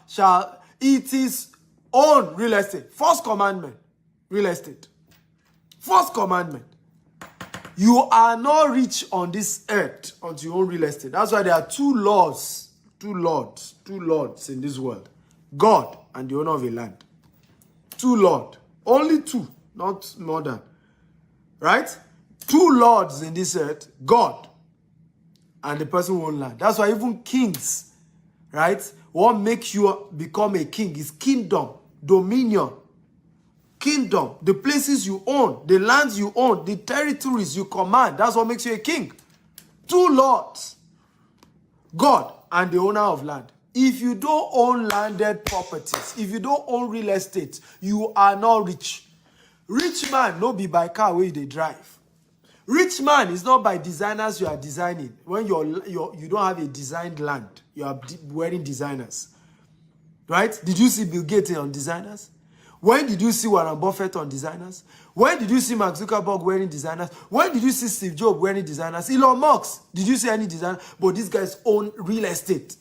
shall eat his own real estate. First commandment. Real estate. First commandment. You are not rich on this earth until you own real estate. That's why there are 2 lords in this world. God and the owner of a land. 2 lords. Only 2, not more than. Right? 2 lords in this earth. God and the person who owns land. That's why even kings, right? What makes you become a king is kingdom, dominion. Kingdom, the places you own, the lands you own, the territories you command. That's what makes you a king. 2 lords. God and the owner of land. If you don't own landed properties, if you don't own real estate, you are not rich. Rich man no be by car where they drive. Rich man is not by designers you are designing. When you don't have a designed land, you are wearing designers. Right? Did you see Bill Gates on designers? When did you see Warren Buffett on designers? When did you see Mark Zuckerberg wearing designers? When did you see Steve Jobs wearing designers? Elon Musk, did you see any designer? But these guys own real estate.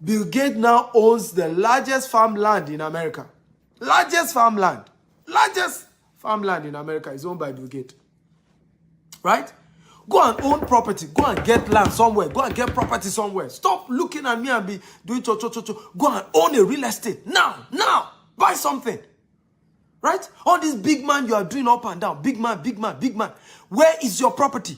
Bill Gates now owns the largest farmland in America. Largest farmland in America is owned by Bill Gates. Right? Go and own property. Go and get land somewhere. Go and get property somewhere. Stop looking at me and be doing cho. Go and own a real estate. Now. Buy something. Right? All this big man you are doing up and down. Big man. Where is your property?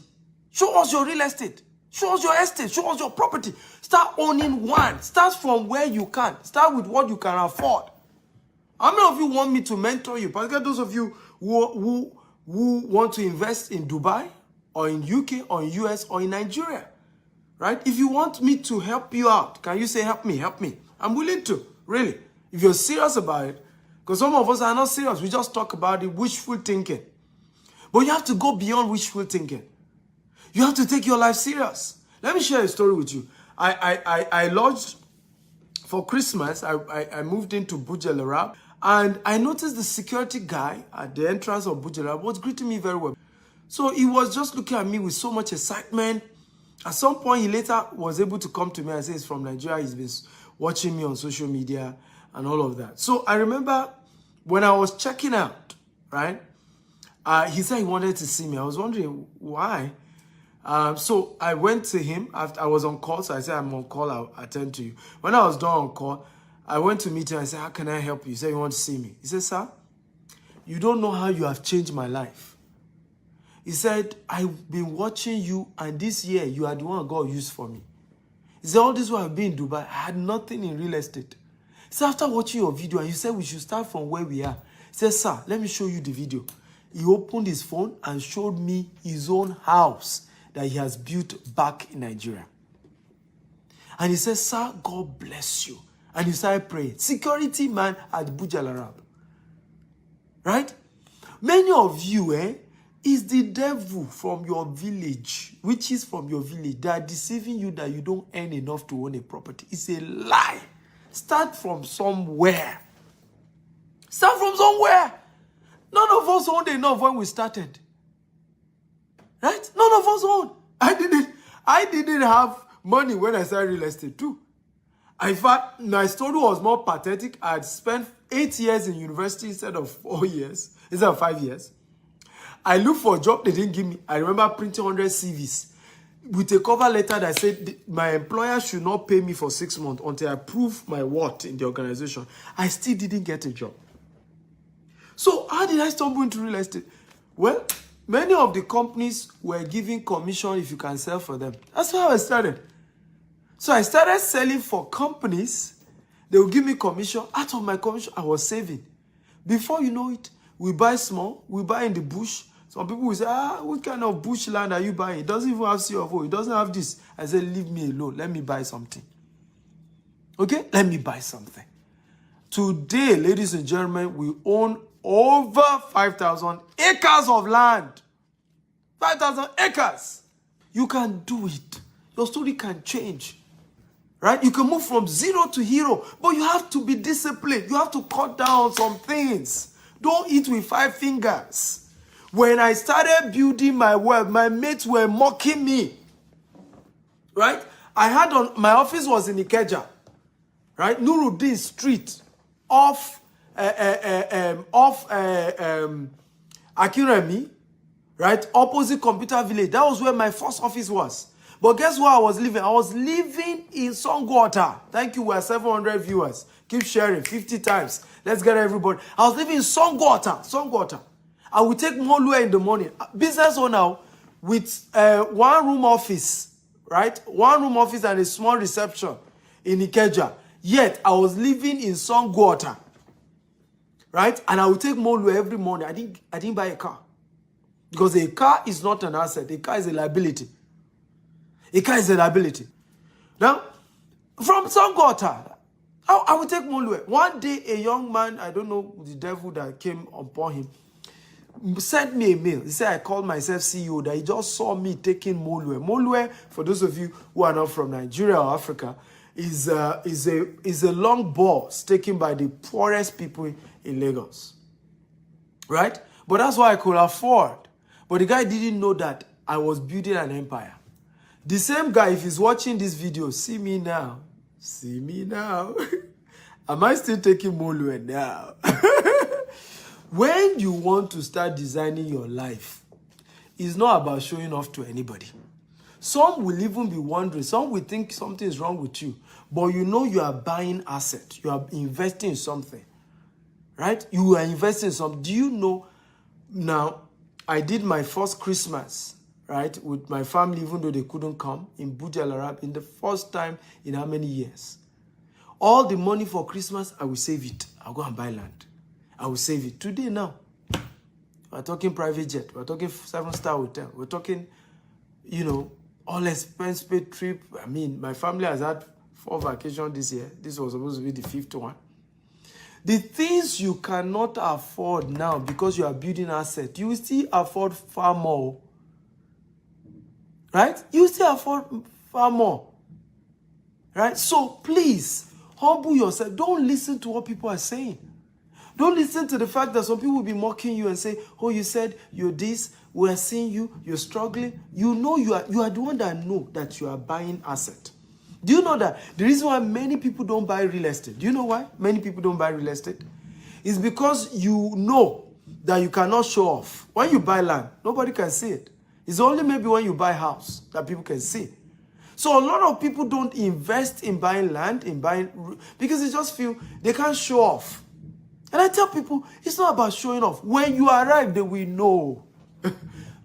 Show us your real estate. Show us your estate. Show us your property. Start owning one. Start from where you can. Start with what you can afford. How many of you want me to mentor you? Particularly those of you who want to invest in Dubai or in UK or in US or in Nigeria. Right? If you want me to help you out, can you say help me? I'm willing to. Really. If you're serious about it, Because some of us are not serious. We just talk about it, wishful thinking. But you have to go beyond wishful thinking. You have to take your life serious. Let me share a story with you. I lodged for Christmas. I moved into Burj Al Arab, and I noticed the security guy at the entrance of Burj Al Arab was greeting me very well. So he was just looking at me with so much excitement. At some point, he later was able to come to me and say he's from Nigeria. He's been watching me on social media and all of that. So I remember when I was checking out, right? He said he wanted to see me. I was wondering why. So I went to him. After I was on call, so I said, I'm on call, I'll attend to you. When I was done on call, I went to meet him. I said, how can I help you? He said, you want to see me? He said, sir, you don't know how you have changed my life. He said, I've been watching you, and this year, you are the one God used for me. He said, all this while I've been in Dubai, I had nothing in real estate. He said, after watching your video, and you said we should start from where we are. He said, sir, let me show you the video. He opened his phone and showed me his own house that he has built back in Nigeria. And he said, sir, God bless you. And he started praying. Security man at Burj Al Arab. Right? Many of you, is the devil from your village, which is from your village, that are deceiving you that you don't earn enough to own a property. It's a lie. Start from somewhere. Start from somewhere. None of us owned enough when we started. Right? None of us owned. I didn't have money when I started real estate too. In fact, my story was more pathetic. I had spent 8 years in university instead of 4 years, instead of 5 years. I looked for a job they didn't give me. I remember printing 100 CVs with a cover letter that said my employer should not pay me for 6 months until I prove my worth in the organization. I still didn't get a job. So how did I stumble into real estate? Well, many of the companies were giving commission if you can sell for them. That's how I started. So I started selling for companies. They would give me commission. Out of my commission, I was saving. Before you know it, we buy small. We buy in the bush. Some people will say, what kind of bush land are you buying? It doesn't even have CFO. It doesn't have this. I said, leave me alone. Let me buy something. Okay? Let me buy something. Today, ladies and gentlemen, we own over 5,000 acres of land. 5,000 acres. You can do it. Your story can change. Right? You can move from zero to hero. But you have to be disciplined. You have to cut down some things. Don't eat with 5 fingers. When I started building my wealth, my mates were mocking me. Right? My office was in Ikeja. Right? Nuruddin Street. Off Akiremi, right? Opposite Computer Village. That was where my first office was. But guess where I was living? I was living in Songwater. Thank you, we're 700 viewers. Keep sharing 50 times. Let's get everybody. I was living in Songwater. I would take Molue in the morning. Business owner with one room office, right? One room office and a small reception in Ikeja. Yet, I was living in Songwater. Right? And I would take Molue every morning. I didn't buy a car. Because a car is not an asset. A car is a liability. A car is a liability. Now, from Songwater, I would take Molue. One day, a young man, I don't know the devil that came upon him, sent me a mail. He said, I called myself CEO, that he just saw me taking Molue. Molue, for those of you who are not from Nigeria or Africa, is a long bus taken by the poorest people in Lagos. Right? But that's what I could afford. But the guy didn't know that I was building an empire. The same guy, if he's watching this video, see me now. See me now. Am I still taking Molue now? When you want to start designing your life, it's not about showing off to anybody. Some will even be wondering, some will think something is wrong with you, but you know you are buying asset, you are investing in something, right? You are investing in something. Do you know, now, I did my first Christmas, right, with my family, even though they couldn't come, in Burj Al Arab, in the first time in how many years? All the money for Christmas, I will save it. I'll go and buy land. I will save it. Today now, we're talking private jet, we're talking 7-star hotel, we're talking, all expense paid trip. My family has had 4 vacations this year. This was supposed to be the 5th one. The things you cannot afford now because you are building asset, you will still afford far more. Right? You will still afford far more. Right? So please, humble yourself. Don't listen to what people are saying. Don't listen to the fact that some people will be mocking you and say, oh, you said you're this, we're seeing you, you're struggling. You know you are the one that know that you are buying asset. Do you know that the reason why many people don't buy real estate? Do you know why many people don't buy real estate? It's because you know that you cannot show off. When you buy land, nobody can see it. It's only maybe when you buy house that people can see. So a lot of people don't invest in buying land, because they just feel they can't show off. And I tell people, it's not about showing off. When you arrive, they will know.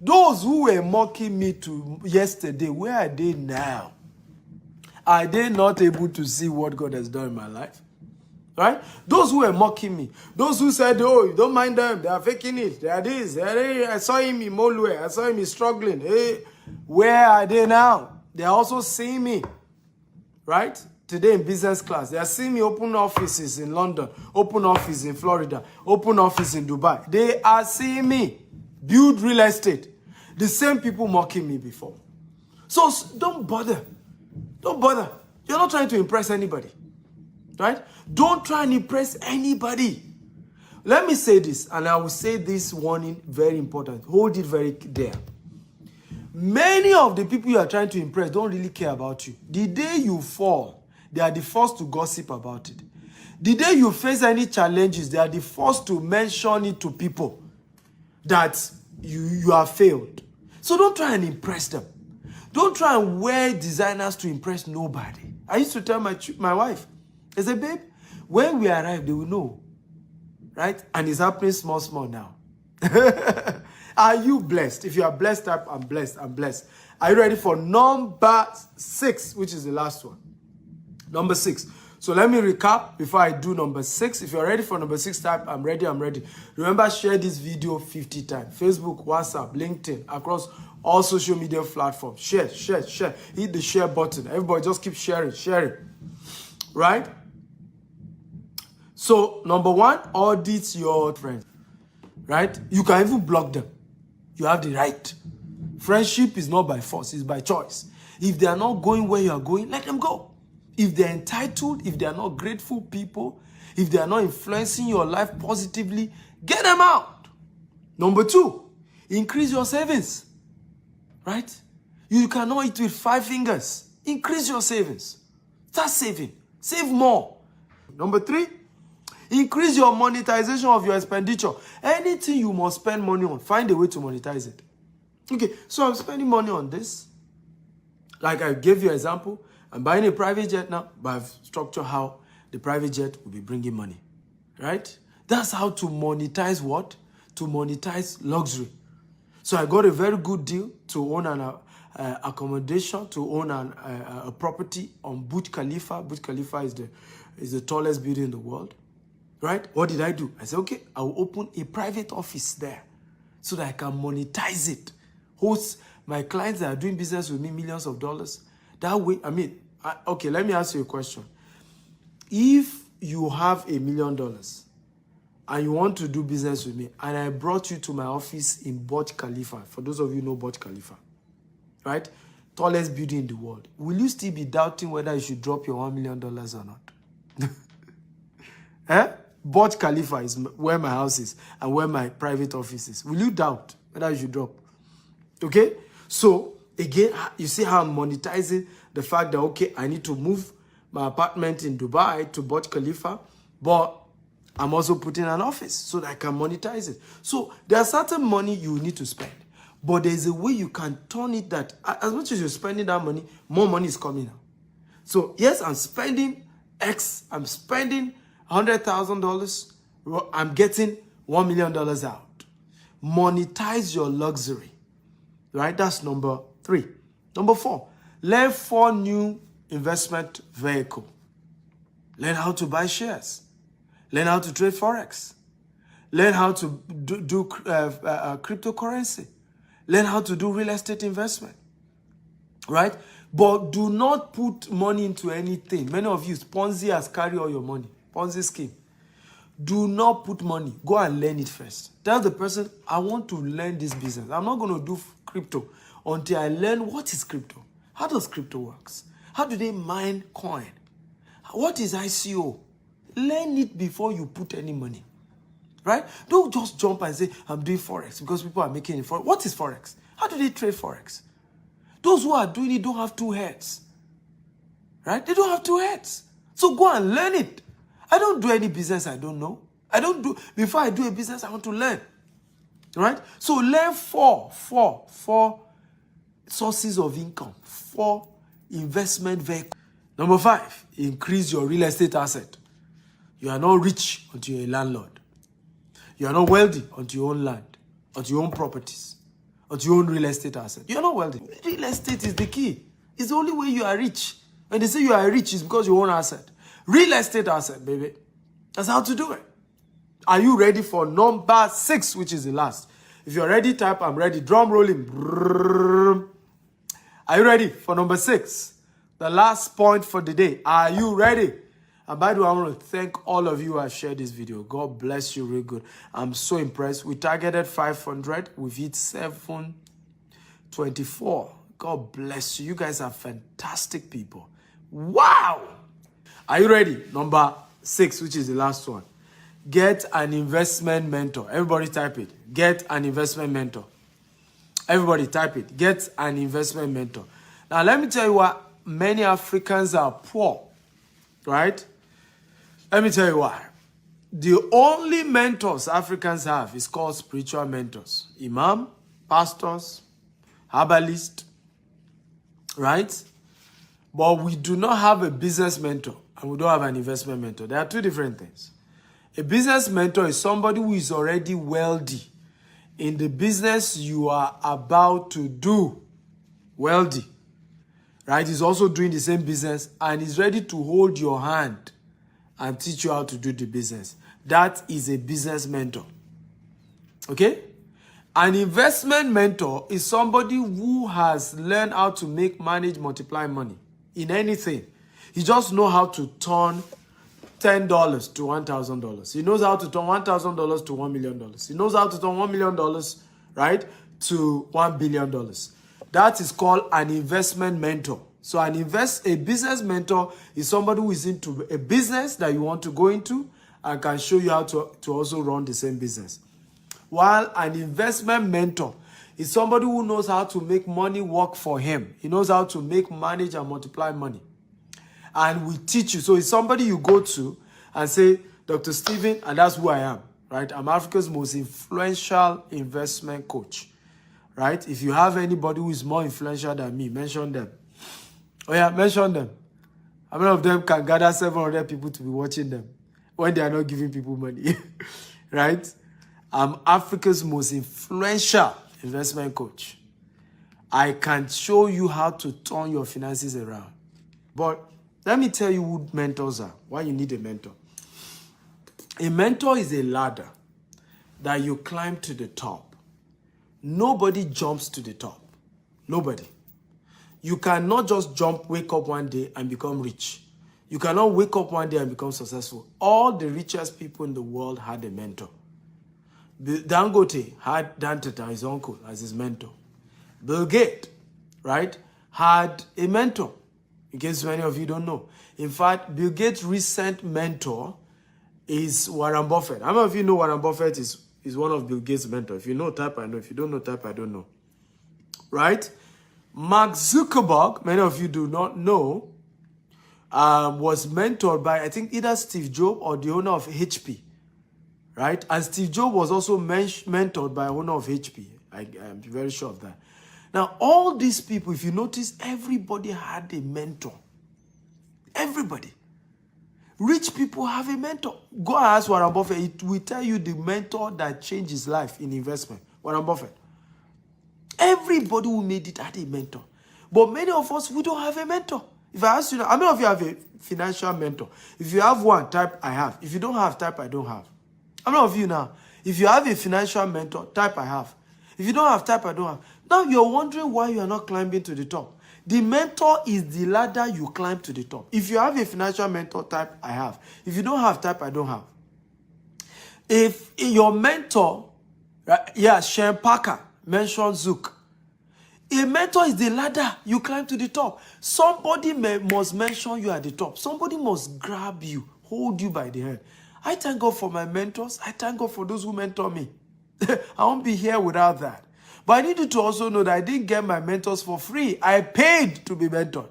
Those who were mocking me yesterday, where are they now? Are they not able to see what God has done in my life? Right? Those who were mocking me, those who said, oh, you don't mind them, they are faking it, they are this, I saw him in Molue, I saw him struggling. Hey, where are they now? They are also seeing me. Right? Today in business class, they are seeing me open offices in London, open office in Florida, open office in Dubai. They are seeing me build real estate. The same people mocking me before. So don't bother. Don't bother. You're not trying to impress anybody. Right? Don't try and impress anybody. Let me say this, and I will say this warning, very important. Hold it very dear. Many of the people you are trying to impress don't really care about you. The day you fall, they are the first to gossip about it. The day you face any challenges, they are the first to mention it to people that you have failed. So don't try and impress them. Don't try and wear designers to impress nobody. I used to tell my wife, I said, babe, when we arrive, they will know. Right? And it's happening small now. Are you blessed? If you are blessed, type, I'm blessed, I'm blessed. Are you ready for number 6, which is the last one? Number 6. So let me recap before I do number 6. If you're ready for number 6, type, I'm ready, I'm ready. Remember, share this video 50 times. Facebook, WhatsApp, LinkedIn, across all social media platforms. Share. Hit the share button. Everybody just keep sharing. Right? So, number 1, audit your friends. Right? You can even block them. You have the right. Friendship is not by force, it's by choice. If they are not going where you are going, let them go. If they're entitled, if they are not grateful people, if they are not influencing your life positively, get them out. Number 2, increase your savings. Right? You cannot eat with 5 fingers. Increase your savings. Start saving. Save more. Number 3, increase your monetization of your expenditure. Anything you must spend money on, find a way to monetize it. Okay, so I'm spending money on this. Like I gave you an example. I'm buying a private jet now, but I've structured how the private jet will be bringing money. Right? That's how to monetize what? To monetize luxury. So I got a very good deal to own an accommodation, to own a property on Burj Khalifa. Burj Khalifa is the tallest building in the world. Right? What did I do? I said, okay, I will open a private office there so that I can monetize it. Host my clients that are doing business with me millions of dollars. That way, okay, let me ask you a question. If you have $1 million and you want to do business with me, and I brought you to my office in Burj Khalifa, for those of you who know Burj Khalifa, right? Tallest building in the world. Will you still be doubting whether you should drop your $1 million or not? Eh? Burj Khalifa is where my house is and where my private office is. Will you doubt whether you should drop? Okay? So, again, you see how I'm monetizing the fact that, okay, I need to move my apartment in Dubai to Burj Khalifa, but I'm also putting an office so that I can monetize it. So, there's certain money you need to spend, but there's a way you can turn it that, as much as you're spending that money, more money is coming out. So, yes, I'm spending X, I'm spending $100,000, I'm getting $1 million out. Monetize your luxury. Right? That's number 3. Number 4, learn 4 new investment vehicles. Learn how to buy shares. Learn how to trade Forex. Learn how to do cryptocurrency. Learn how to do real estate investment. Right? But do not put money into anything. Many of you, Ponzi has carried all your money. Ponzi scheme. Do not put money. Go and learn it first. Tell the person, I want to learn this business. I'm not going to do crypto until I learn what is crypto. How does crypto works? How do they mine coin? What is ICO? Learn it before you put any money. Right? Don't just jump and say, I'm doing Forex because people are making it. What is Forex? How do they trade Forex? Those who are doing it don't have two heads. Right? They don't have two heads. So go and learn it. I don't do any business I don't know. Before I do a business, I want to learn. Right? So learn four sources of income, 4 investment vehicles. Number 5, increase your real estate asset. You are not rich until you're a landlord. You are not wealthy until you own land, until you own properties, until you own real estate asset. You are not wealthy. Real estate is the key. It's the only way you are rich. When they say you are rich, it's because you own asset. Real estate asset, baby. That's how to do it. Are you ready for number 6, which is the last? If you're ready, type, I'm ready. Drum rolling. Brrr. Are you ready for number 6? The last point for the day. Are you ready? And by the way, I want to thank all of you who have shared this video. God bless you real good. I'm so impressed. We targeted 500. We've hit 724. God bless you. You guys are fantastic people. Wow! Are you ready? Number 6, which is the last one. Get an investment mentor. Everybody type it. Get an investment mentor. Everybody type it. Get an investment mentor. Now, let me tell you why many Africans are poor. Right? Let me tell you why. The only mentors Africans have is called spiritual mentors. Imam, pastors, herbalists. Right? But we do not have a business mentor and we don't have an investment mentor. There are 2 different things. A business mentor is somebody who is already wealthy in the business you are about to do. Wealthy. Right? He's also doing the same business and is ready to hold your hand and teach you how to do the business. That is a business mentor. Okay? An investment mentor is somebody who has learned how to make, manage, multiply money in anything. He just knows how to turn $10 to $1,000. He knows how to turn $1,000 to $1 million. He knows how to turn $1 million, right, to $1 billion. That is called an investment mentor. So a business mentor is somebody who is into a business that you want to go into and can show you how to also run the same business. While an investment mentor is somebody who knows how to make money work for him. He knows how to make, manage, and multiply money. And we teach you. So it's somebody you go to and say, Dr. Stephen, and that's who I am, right? I'm Africa's most influential investment coach, right? If you have anybody who is more influential than me, mention them. Oh yeah, mention them. How many of them can gather 700 people to be watching them when they are not giving people money, right? I'm Africa's most influential investment coach. I can show you how to turn your finances around. But let me tell you who mentors are, why you need a mentor. A mentor is a ladder that you climb to the top. Nobody jumps to the top. Nobody. You cannot just wake up one day and become rich. You cannot wake up one day and become successful. All the richest people in the world had a mentor. Dangote had Dantata, his uncle, as his mentor. Bill Gates, right, had a mentor. In case many of you don't know. In fact, Bill Gates' recent mentor is Warren Buffett. How many of you know Warren Buffett is one of Bill Gates' mentors? If you know, type I know. If you don't know, type I don't know. Right? Mark Zuckerberg, many of you do not know, was mentored by, I think, either Steve Jobs or the owner of HP. Right? And Steve Jobs was also mentored by the owner of HP. I'm very sure of that. Now, all these people, if you notice, everybody had a mentor. Everybody. Rich people have a mentor. Go and ask Warren Buffett. It will tell you the mentor that changed his life in investment. Warren Buffett. Everybody who made it had a mentor. But many of us, we don't have a mentor. If I ask you now, how many of you have a financial mentor? If you have one, type I have. If you don't have, type I don't have. How many of you now, if you have a financial mentor, type I have. If you don't have, type I don't have. Now you're wondering why you are not climbing to the top. The mentor is the ladder you climb to the top. If you have a financial mentor, type I have. If you don't have, type I don't have. If your mentor, right, yeah, Shane Parker mentioned Zook. A mentor is the ladder you climb to the top. Somebody must mention you at the top. Somebody must grab you, hold you by the hand. I thank God for my mentors. I thank God for those who mentor me. I won't be here without that. But I need you to also know that I didn't get my mentors for free. I paid to be mentored.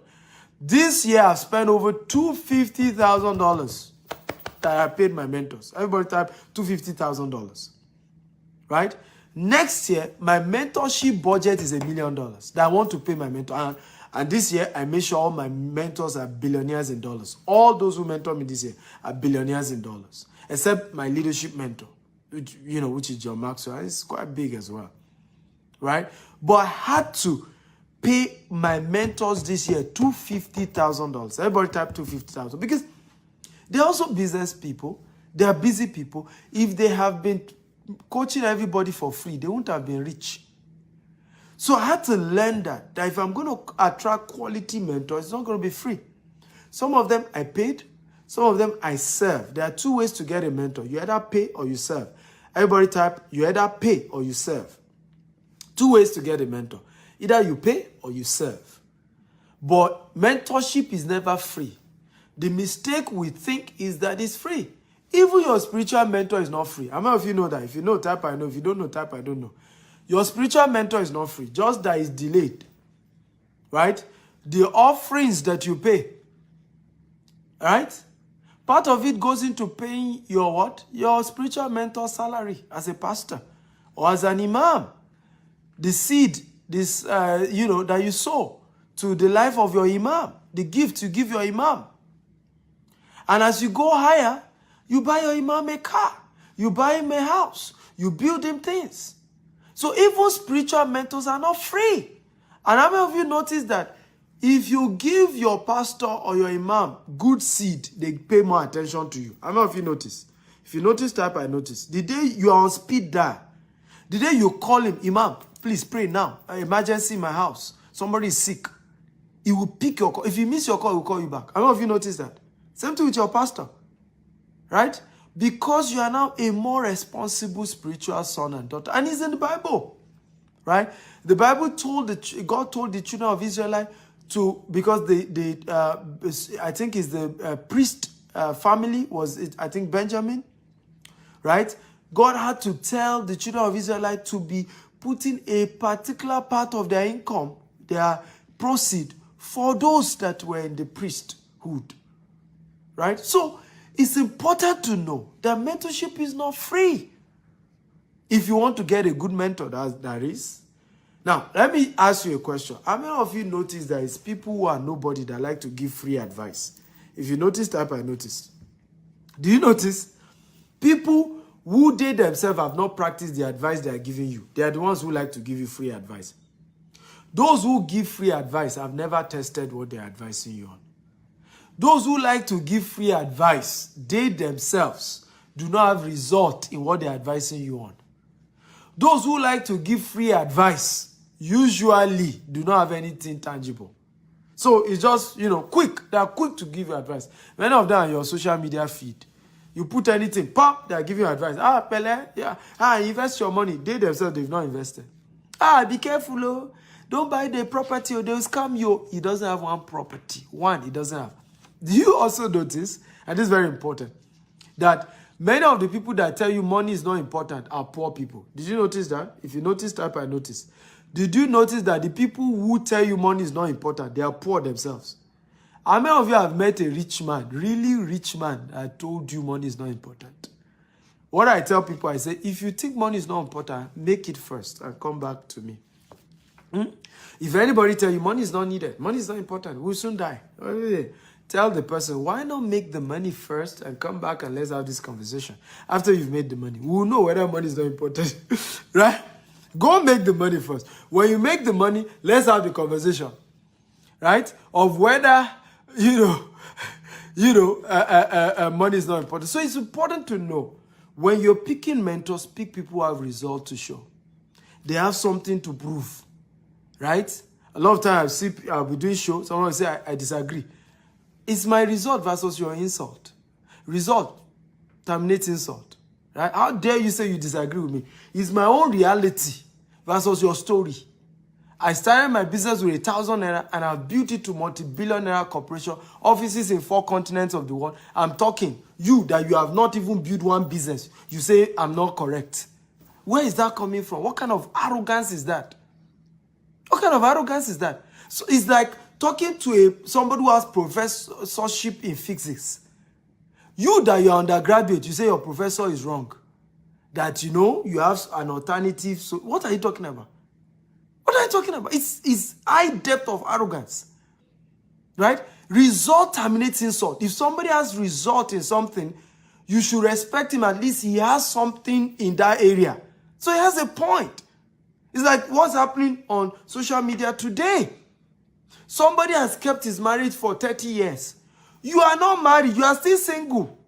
This year, I've spent over $250,000 that I paid my mentors. Everybody type $250,000. Right? Next year, my mentorship budget is $1 million that I want to pay my mentor. And this year, I make sure all my mentors are billionaires in dollars. All those who mentor me this year are billionaires in dollars. Except my leadership mentor, which is John Maxwell. It's quite big as well. Right? But I had to pay my mentors this year $250,000. Everybody type $250,000 because they're also business people. They are busy people. If they have been coaching everybody for free, they wouldn't have been rich. So I had to learn that if I'm going to attract quality mentors, it's not going to be free. Some of them I paid, some of them I serve. There are two ways to get a mentor. You either pay or you serve. Everybody type, you either pay or you serve. Two ways to get a mentor. Either you pay or you serve. But mentorship is never free. The mistake we think is that it's free. Even your spiritual mentor is not free. How many of you know that? If you know, type I know. If you don't know, type I don't know. Your spiritual mentor is not free. Just that it's delayed. Right? The offerings that you pay. Right? Part of it goes into paying your what? Your spiritual mentor salary as a pastor or as an imam. The seed, that you sow to the life of your imam. The gift you give your imam. And as you go higher, you buy your imam a car. You buy him a house. You build him things. So even spiritual mentors are not free. And how many of you notice that if you give your pastor or your imam good seed, they pay more attention to you? How many of you notice? If you notice, type I notice. The day you are on speed dial, the day you call him, Imam, please pray now. An emergency in my house. Somebody is sick. He will pick your call. If he miss your call, he will call you back. How many of you notice that? Same thing with your pastor. Right? Because you are now a more responsible spiritual son and daughter. And it's in the Bible. Right? The Bible God told the children of Israel to, because I think it's the priest family, I think Benjamin. Right? God had to tell the children of Israel to be putting a particular part of their income, their proceed, for those that were in the priesthood. Right? So, it's important to know that mentorship is not free. If you want to get a good mentor, that is. Now, let me ask you a question. How many of you notice there is people who are nobody that like to give free advice? If you notice, type I noticed. Do you notice? People who they themselves have not practiced the advice they are giving you. They are the ones who like to give you free advice. Those who give free advice have never tested what they are advising you on. Those who like to give free advice, they themselves do not have result in what they are advising you on. Those who like to give free advice usually do not have anything tangible. So it's just, quick. They are quick to give you advice. Many of them are your social media feed. You put anything, pop, they are giving you advice. Pele, yeah. Invest your money. They themselves, they've not invested. Be careful, oh. Don't buy the property or they'll scam you. He doesn't have one property. He doesn't have. Do you also notice, and this is very important, that many of the people that tell you money is not important are poor people? Did you notice that? If you notice, type I notice. Did you notice that the people who tell you money is not important, they are poor themselves? How many of you have met a rich man, really rich man, that told you money is not important? What I tell people, I say, if you think money is not important, make it first and come back to me. If anybody tell you money is not needed, money is not important, we'll soon die. Tell the person, why not make the money first and come back and let's have this conversation. After you've made the money, we'll know whether money is not important. Right? Go make the money first. When you make the money, let's have the conversation. Right? Of whether, money is not important. So it's important to know, when you're picking mentors, pick people who have results to show. They have something to prove. Right? A lot of times I'll be doing shows, someone will say, I disagree. It's my result versus your insult. Result terminates insult. Right? How dare you say you disagree with me? It's my own reality versus your story. I started my business with 1,000 naira and I've built it to multi-billion naira corporation, offices in 4 continents of the world. I'm talking, you that you have not even built one business, you say I'm not correct. Where is that coming from? What kind of arrogance is that? What kind of arrogance is that? So it's like talking to somebody who has professorship in physics. You that you're undergraduate, you say your professor is wrong. That you have an alternative. So what are you talking about? What are you talking about? It's high depth of arrogance. Right? Result terminates insult. If somebody has result in something, you should respect him. At least he has something in that area. So he has a point. It's like what's happening on social media today. Somebody has kept his marriage for 30 years. You are not married. You are still single.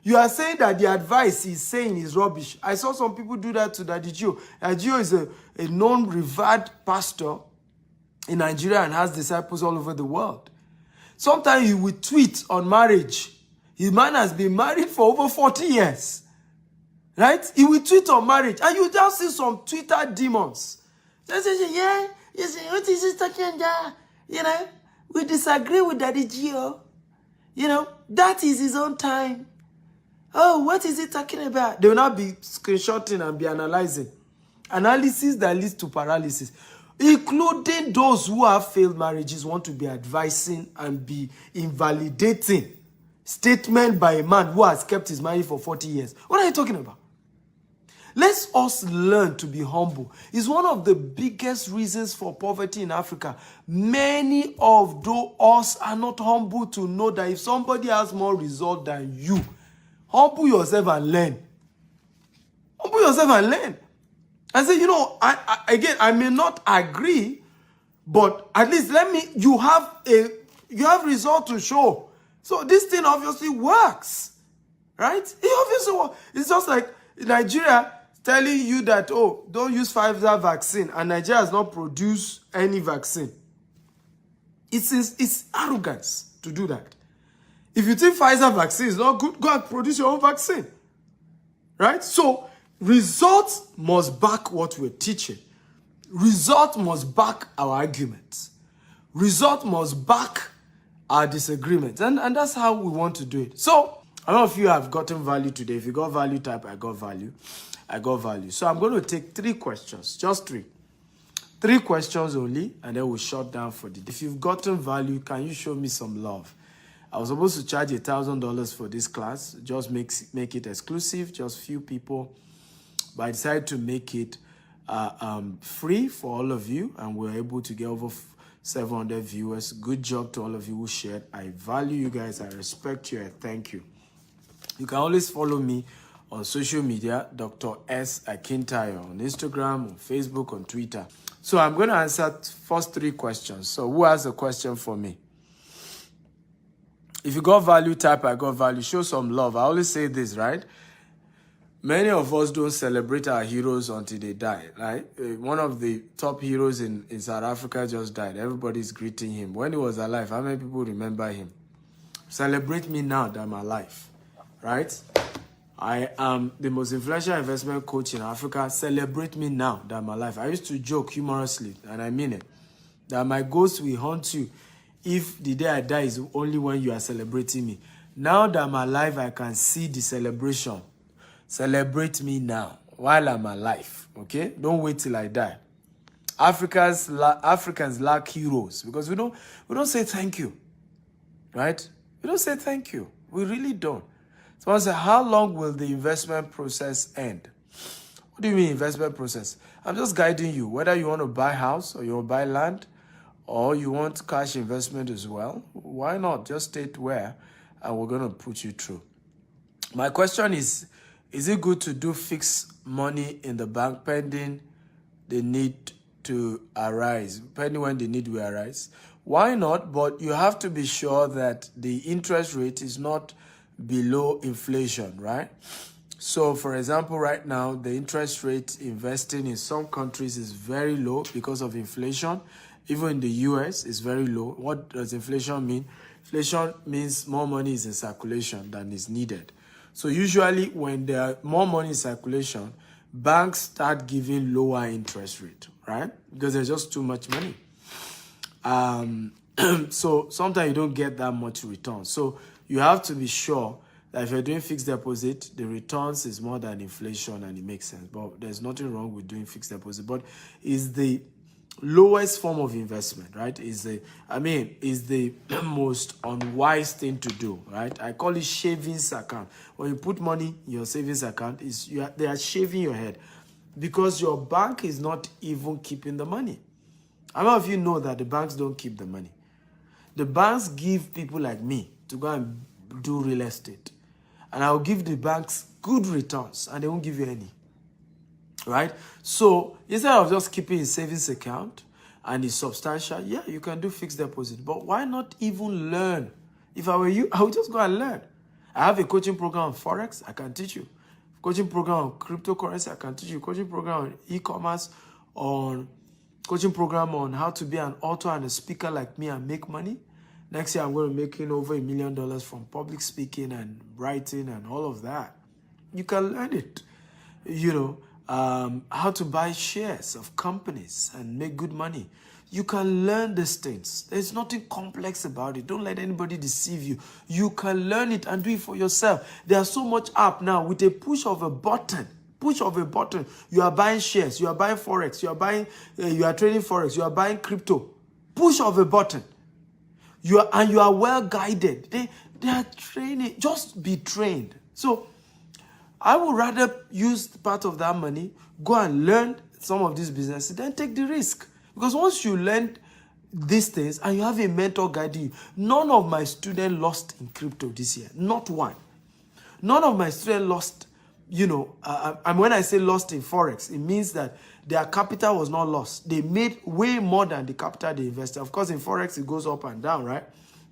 You are saying that the advice he's saying is rubbish. I saw some people do that to Daddy Gio. Daddy Gio is a known, revered pastor in Nigeria and has disciples all over the world. Sometimes he will tweet on marriage. His man has been married for over 40 years. Right? He will tweet on marriage. And you just see some Twitter demons. They say, yeah, you say, what is he talking about? We disagree with Daddy Gio. That is his own time. Oh, what is he talking about? They will not be screenshotting and be analyzing. Analysis that leads to paralysis. Including those who have failed marriages want to be advising and be invalidating statement by a man who has kept his marriage for 40 years. What are you talking about? Let's us learn to be humble. It's one of the biggest reasons for poverty in Africa. Many of us are not humble to know that if somebody has more result than you, humble yourself and learn. Humble yourself and learn. I say, I may not agree, but at least you have result to show. So this thing obviously works, right? It obviously works. It's just like Nigeria telling you that, don't use Pfizer vaccine, and Nigeria has not produced any vaccine. It's arrogance to do that. If you think Pfizer vaccine is not good, go and produce your own vaccine. Right? So, results must back what we're teaching. Result must back our arguments. Result must back our disagreements. And that's how we want to do it. So, a lot of you have gotten value today. If you got value, type I got value. I got value. So, I'm going to take 3 questions. Just 3. 3 questions only, and then we'll shut down for the day. If you've gotten value, can you show me some love? I was supposed to charge $1,000 for this class, just make it exclusive, just few people. But I decided to make it free for all of you, and we're able to get over 700 viewers. Good job to all of you who shared. I value you guys. I respect you. I thank you. You can always follow me on social media, Dr. S. Akintayo, on Instagram, on Facebook, on Twitter. So I'm going to answer first 3 questions. So who has a question for me? If you got value, type I got value. Show some love. I always say this, right? Many of us don't celebrate our heroes until they die, right? One of the top heroes in South Africa just died. Everybody's greeting him. When he was alive, how many people remember him? Celebrate me now that I'm alive, right? I am the most influential investment coach in Africa. Celebrate me now that I'm alive. I used to joke humorously, and I mean it, that my ghost will haunt you if the day I die is only when you are celebrating me. Now that I'm alive, I can see the celebration. Celebrate me now while I'm alive, okay? Don't wait till I die. Africans lack heroes because we don't say thank you, right? We don't say thank you. We really don't. So I say, how long will the investment process end? What do you mean investment process? I'm just guiding you, whether you want to buy a house or you want to buy land or you want cash investment as well. Why not? Just state where and we're going to put you through. My question is it good to do fixed money in the bank pending the need to arise, pending when the need will arise? Why not? But you have to be sure that the interest rate is not below inflation, right? So, for example, right now, the interest rate investing in some countries is very low because of inflation. Even in the US, it's very low. What does inflation mean? Inflation means more money is in circulation than is needed. So usually when there are more money in circulation, banks start giving lower interest rate, right? Because there's just too much money. So sometimes you don't get that much return. So you have to be sure that if you're doing fixed deposit, the returns is more than inflation and it makes sense. But there's nothing wrong with doing fixed deposit. But is the lowest form of investment, right? Is the most unwise thing to do, right? I call it savings account. When you put money in your savings account, they are shaving your head because your bank is not even keeping the money. How many of you know that the banks don't keep the money? The banks give people like me to go and do real estate. And I'll give the banks good returns and they won't give you any. Right? So instead of just keeping a savings account and it's substantial, yeah, you can do fixed deposit. But why not even learn? If I were you, I would just go and learn. I have a coaching program on Forex, I can teach you. Coaching program on cryptocurrency, I can teach you. Coaching program on e-commerce, coaching program on how to be an author and a speaker like me and make money. Next year, I'm going to be making over $1 million from public speaking and writing and all of that. You can learn it. How to buy shares of companies and make good money. You can learn these things. There's nothing complex about it. Don't let anybody deceive you. You can learn it and do it for yourself. There's so much app now with a push of a button. You are buying shares. You are buying Forex. You are trading Forex. You are buying crypto. Push of a button. You are well guided. They are training. Just be trained. So I would rather use part of that money, go and learn some of these businesses, then take the risk. Because once you learn these things and you have a mentor guiding you, none of my students lost in crypto this year. Not one. None of my students lost, and when I say lost in Forex, it means that their capital was not lost. They made way more than the capital they invested. Of course, in Forex, it goes up and down, right?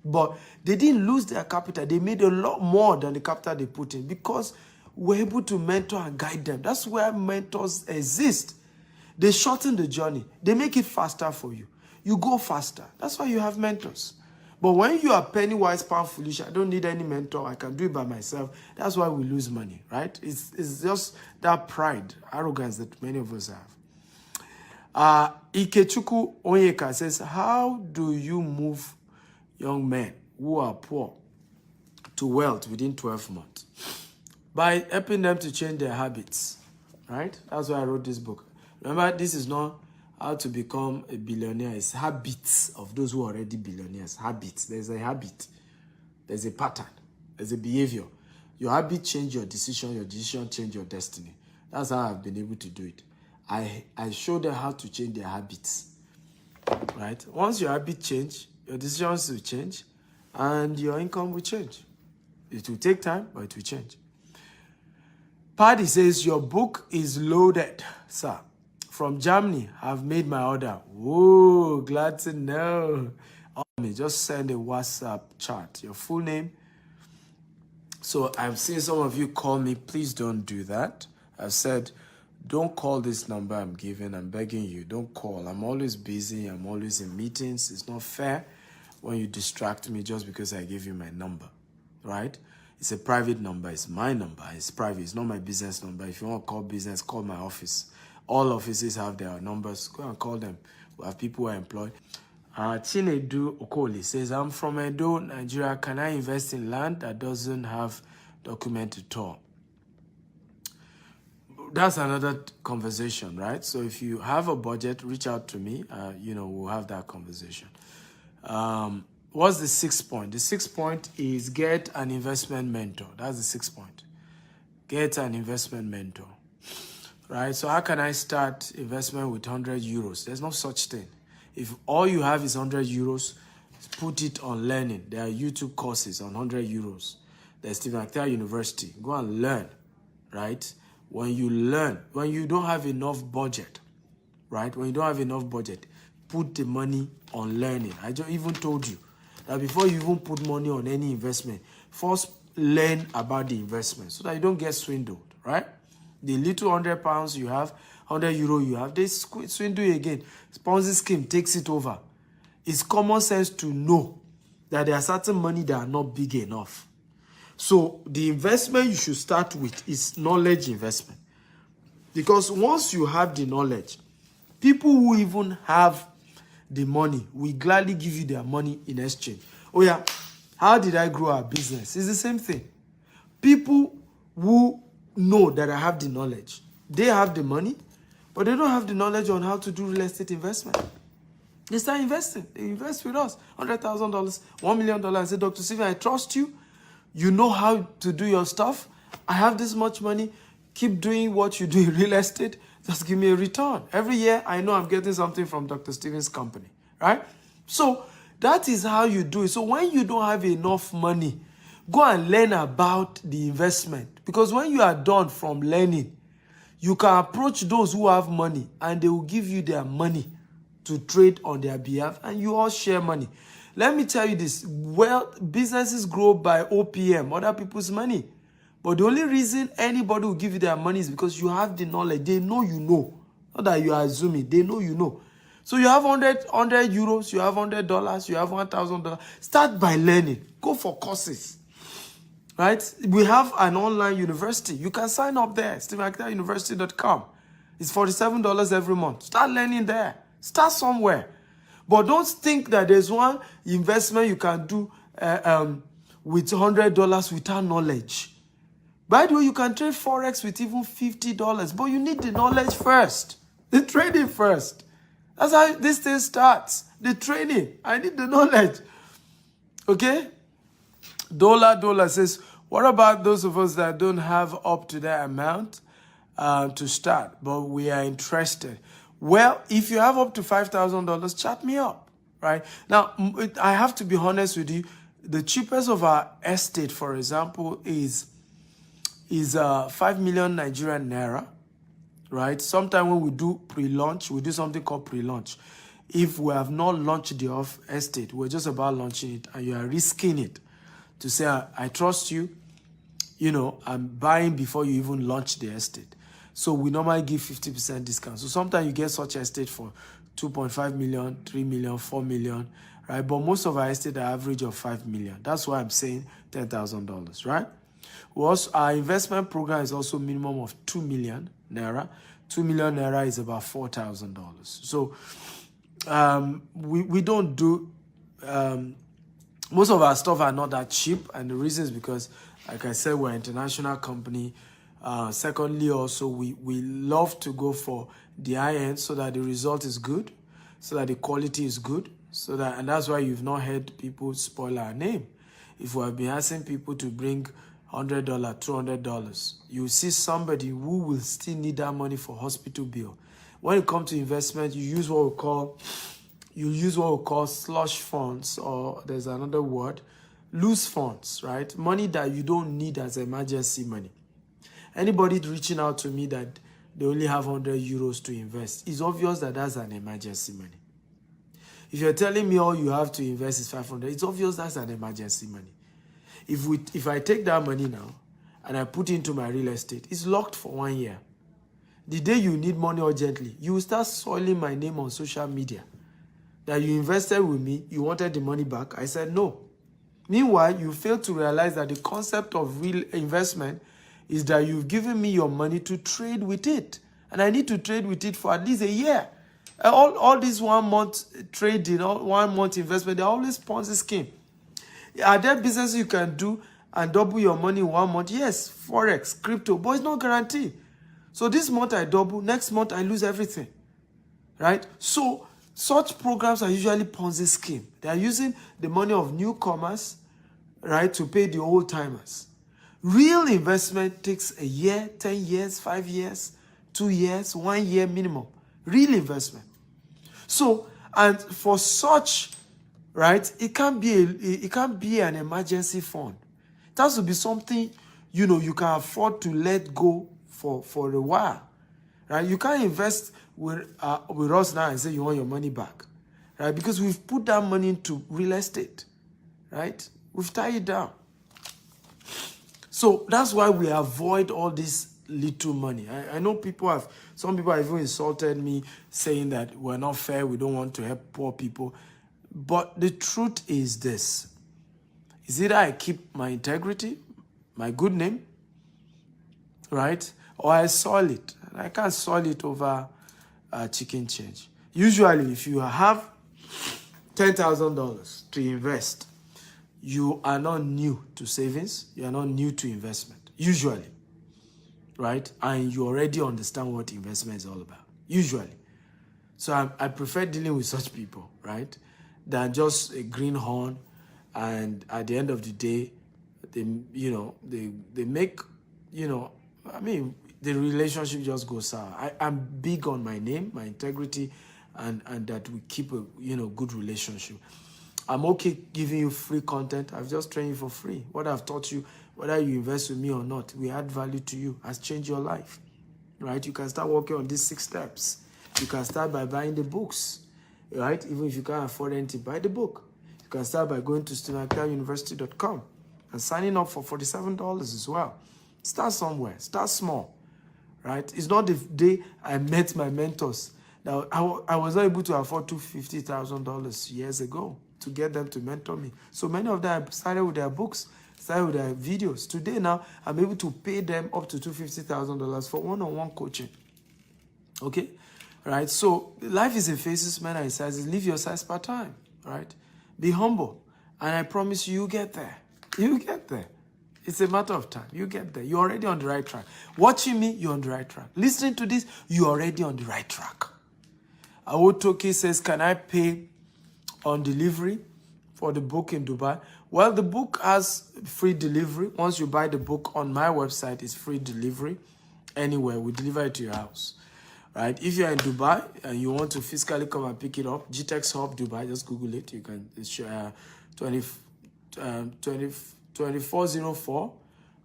But they didn't lose their capital. They made a lot more than the capital they put in because we're able to mentor and guide them. That's where mentors exist. They shorten the journey. They make it faster for you. You go faster. That's why you have mentors. But when you are penny wise, pound foolish, I don't need any mentor. I can do it by myself. That's why we lose money, right? It's just that pride, arrogance that many of us have. Ikechukwu Onyeka says, how do you move young men who are poor to wealth within 12 months? By helping them to change their habits, right? That's why I wrote this book. Remember, this is not how to become a billionaire. It's habits of those who are already billionaires. Habits. There's a habit. There's a pattern. There's a behavior. Your habit change your decision change your destiny. That's how I've been able to do it. I show them how to change their habits, right? Once your habit change, your decisions will change and your income will change. It will take time, but it will change. Paddy says, your book is loaded, sir. From Germany, I've made my order. Whoa, glad to know. Just send a WhatsApp chat, your full name. So I've seen some of you call me. Please don't do that. I've said, don't call this number I'm giving. I'm begging you, don't call. I'm always busy. I'm always in meetings. It's not fair when you distract me just because I gave you my number, right? It's a private number. It's my number. It's private. It's not my business number. If you want to call business, call my office. All offices have their numbers. Go and call them. We have people who are employed. Chinedu Okoli says, I'm from Edo, Nigeria. Can I invest in land that doesn't have document at all? That's another conversation, right? So if you have a budget, reach out to me. We'll have that conversation. What's the 6th point? The 6th point is get an investment mentor. That's the 6th point. Get an investment mentor, right? So how can I start investment with 100 euros? There's no such thing. If all you have is 100 euros, put it on learning. There are YouTube courses on 100 euros. There's Stephen Actel University. Go and learn, right? When you learn, when you don't have enough budget, right? When you don't have enough budget, put the money on learning. I just even told you that before you even put money on any investment, first learn about the investment so that you don't get swindled, right? The little £100 you have, €100 you have, they swindle you again. Ponzi scheme takes it over. It's common sense to know that there are certain money that are not big enough. So the investment you should start with is knowledge investment. Because once you have the knowledge, people who even have the money will gladly give you their money in exchange. Oh yeah, how did I grow our business? It's the same thing. People who know that I have the knowledge, they have the money, but they don't have the knowledge on how to do real estate investment. They start investing. They invest with us. $100,000, $1 million. And say, Dr. Stephen, I trust you. You know how to do your stuff. I have this much money. Keep doing what you do in real estate. Just give me a return. Every year, I know I'm getting something from Dr. Stephen's company, right? So that is how you do it. So when you don't have enough money, go and learn about the investment. Because when you are done from learning, you can approach those who have money and they will give you their money to trade on their behalf, and you all share money. Let me tell you this, well, businesses grow by OPM, other people's money. But the only reason anybody will give you their money is because you have the knowledge. They know you know. Not that you are assuming, they know you know. So you have 100 euros, you have $100, you have $1,000. Start by learning. Go for courses. Right? We have an online university. You can sign up there, StephenAkitaUniversity.com. It's $47 every month. Start learning there. Start somewhere. But don't think that there's one investment you can do with $100 without knowledge. By the way, you can trade Forex with even $50, but you need the knowledge first. The trading first. That's how this thing starts. The training. I need the knowledge. Okay? Dollar says, what about those of us that don't have up to that amount to start, but we are interested? Well, if you have up to $5,000, chat me up, right? Now, I have to be honest with you. The cheapest of our estate, for example, is 5 million Nigerian naira, right? Sometime when we do pre-launch, we do something called pre-launch. If we have not launched the off estate, we're just about launching it, and you are risking it to say, I trust you, you know, I'm buying before you even launch the estate. So we normally give 50% discount. So sometimes you get such estate for 2.5 million, 3 million, 4 million, right? But most of our estate are average of 5 million. That's why I'm saying $10,000, right? Our investment program is also minimum of 2 million naira. 2 million naira is about $4,000. So we don't do, most of our stuff are not that cheap. And the reason is because, like I said, we're an international company. Secondly, also, we love to go for the high end so that the result is good, so that the quality is good, and that's why you've not heard people spoil our name. If we have been asking people to bring $100, $200, you see somebody who will still need that money for hospital bill. When it comes to investment, you use what we call slush funds, or there's another word, loose funds, right? Money that you don't need as emergency money. Anybody reaching out to me that they only have 100 euros to invest, it's obvious that that's an emergency money. If you're telling me all you have to invest is 500, it's obvious that's an emergency money. If I take that money now and I put it into my real estate, it's locked for 1 year. The day you need money urgently, you will start soiling my name on social media. That you invested with me, you wanted the money back. I said no. Meanwhile, you fail to realize that the concept of real investment is that you've given me your money to trade with it. And I need to trade with it for at least a year. All this 1 month trading, 1 month investment, they're always Ponzi scheme. Are there businesses you can do and double your money in 1 month? Yes, Forex, crypto, but it's not guaranteed. So this month I double, next month I lose everything, right? So such programs are usually Ponzi scheme. They are using the money of newcomers, right, to pay the old timers. Real investment takes a year, 10 years, 5 years, 2 years, 1 year minimum. Real investment. So, and for such, right, it can't be an emergency fund. It has to be something, you know, you can afford to let go for a while, right? You can't invest with us now and say you want your money back, right? Because we've put that money into real estate, right? We've tied it down. So that's why we avoid all this little money. I know some people have even insulted me saying that we're not fair, we don't want to help poor people. But the truth is this. Is either I keep my integrity, my good name, right? Or I soil it. And I can't soil it over chicken change. Usually, if you have $10,000 to invest, you are not new to savings. You are not new to investment. Usually, right? And you already understand what investment is all about. Usually. So I prefer dealing with such people, right? Than just a greenhorn, and at the end of the day, they make, I mean, the relationship just goes sour. I'm big on my name, my integrity, and that we keep a good relationship. I'm okay giving you free content. I've just trained you for free. What I've taught you, whether you invest with me or not, we add value to you, has changed your life, right? You can start working on these 6 steps. You can start by buying the books, right? Even if you can't afford anything, buy the book. You can start by going to StephenAkitaUniversity.com and signing up for $47 as well. Start somewhere. Start small, right? It's not the day I met my mentors. Now, I was not able to afford $250,000 years ago to get them to mentor me. So many of them started with their books, started with their videos. Today now, I'm able to pay them up to $250,000 for one-on-one coaching. Okay? Right? So life is in phases, men are in sizes. Live your size per time, right? Be humble. And I promise you, get there. You get there. It's a matter of time. You get there. You're already on the right track. Watching me, you're on the right track. Listening to this, you're already on the right track. Awotoki says, can I pay on delivery for the book in Dubai? Well, the book has free delivery. Once you buy the book on my website, it's free delivery. Anywhere, we deliver it to your house. Right? If you're in Dubai and you want to physically come and pick it up, GTEX Hub Dubai, just Google it. You can, it's 2404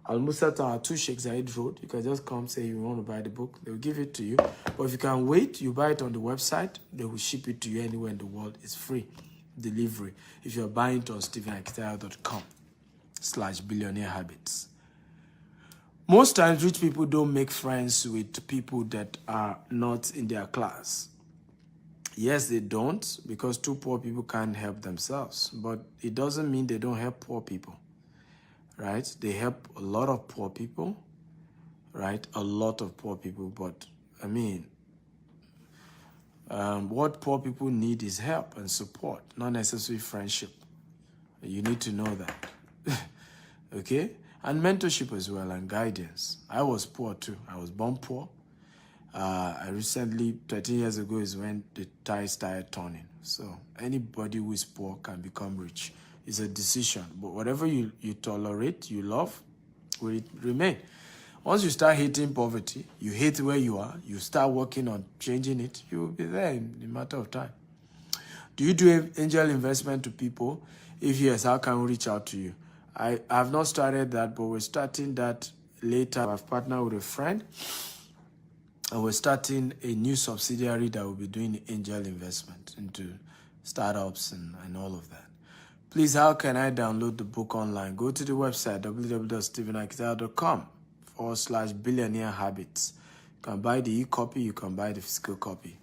Al Musa Tower 2 Sheikh Zayed Road. You can just come say you want to buy the book. They'll give it to you. But if you can wait, you buy it on the website. They will ship it to you anywhere in the world. It's free delivery. If you're buying it on StephenAkitayo.com/billionaire habits. Most times, rich people don't make friends with people that are not in their class. Yes, they don't, because 2 poor people can't help themselves. But it doesn't mean they don't help poor people, right? They help a lot of poor people, right? A lot of poor people. But, I mean, what poor people need is help and support, not necessarily friendship. You need to know that, okay? And mentorship as well, and guidance. I was poor too. I was born poor. I recently, 13 years ago, is when the tide started turning. So anybody who is poor can become rich. It's a decision. But whatever you tolerate, you love, will remain. Once you start hating poverty, you hate where you are, you start working on changing it, you will be there in a matter of time. Do you do angel investment to people? If yes, how can we reach out to you? I have not started that, but we're starting that later. I've partnered with a friend, and we're starting a new subsidiary that will be doing angel investment into startups and all of that. Please, how can I download the book online? Go to the website, www.stephenakitayo.com/billionaire habits. You can buy the e-copy, you can buy the physical copy.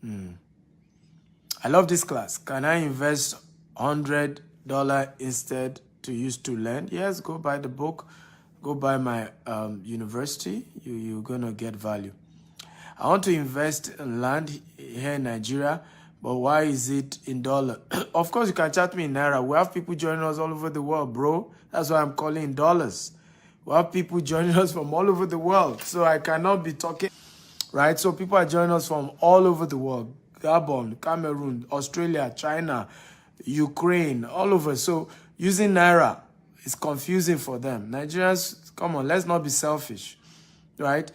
I love this class. Can I invest $100 instead to use to learn? Yes, go buy the book. Go buy my university. You're going to get value. I want to invest in land here in Nigeria, but why is it in dollar? Of course, you can chat me in Naira. We have people joining us all over the world, bro. That's why I'm calling in dollars. We have people joining us from all over the world. So I cannot be talking, right? So people are joining us from all over the world. Gabon, Cameroon, Australia, China, Ukraine, all over. So using Naira is confusing for them. Nigerians, come on, let's not be selfish, right?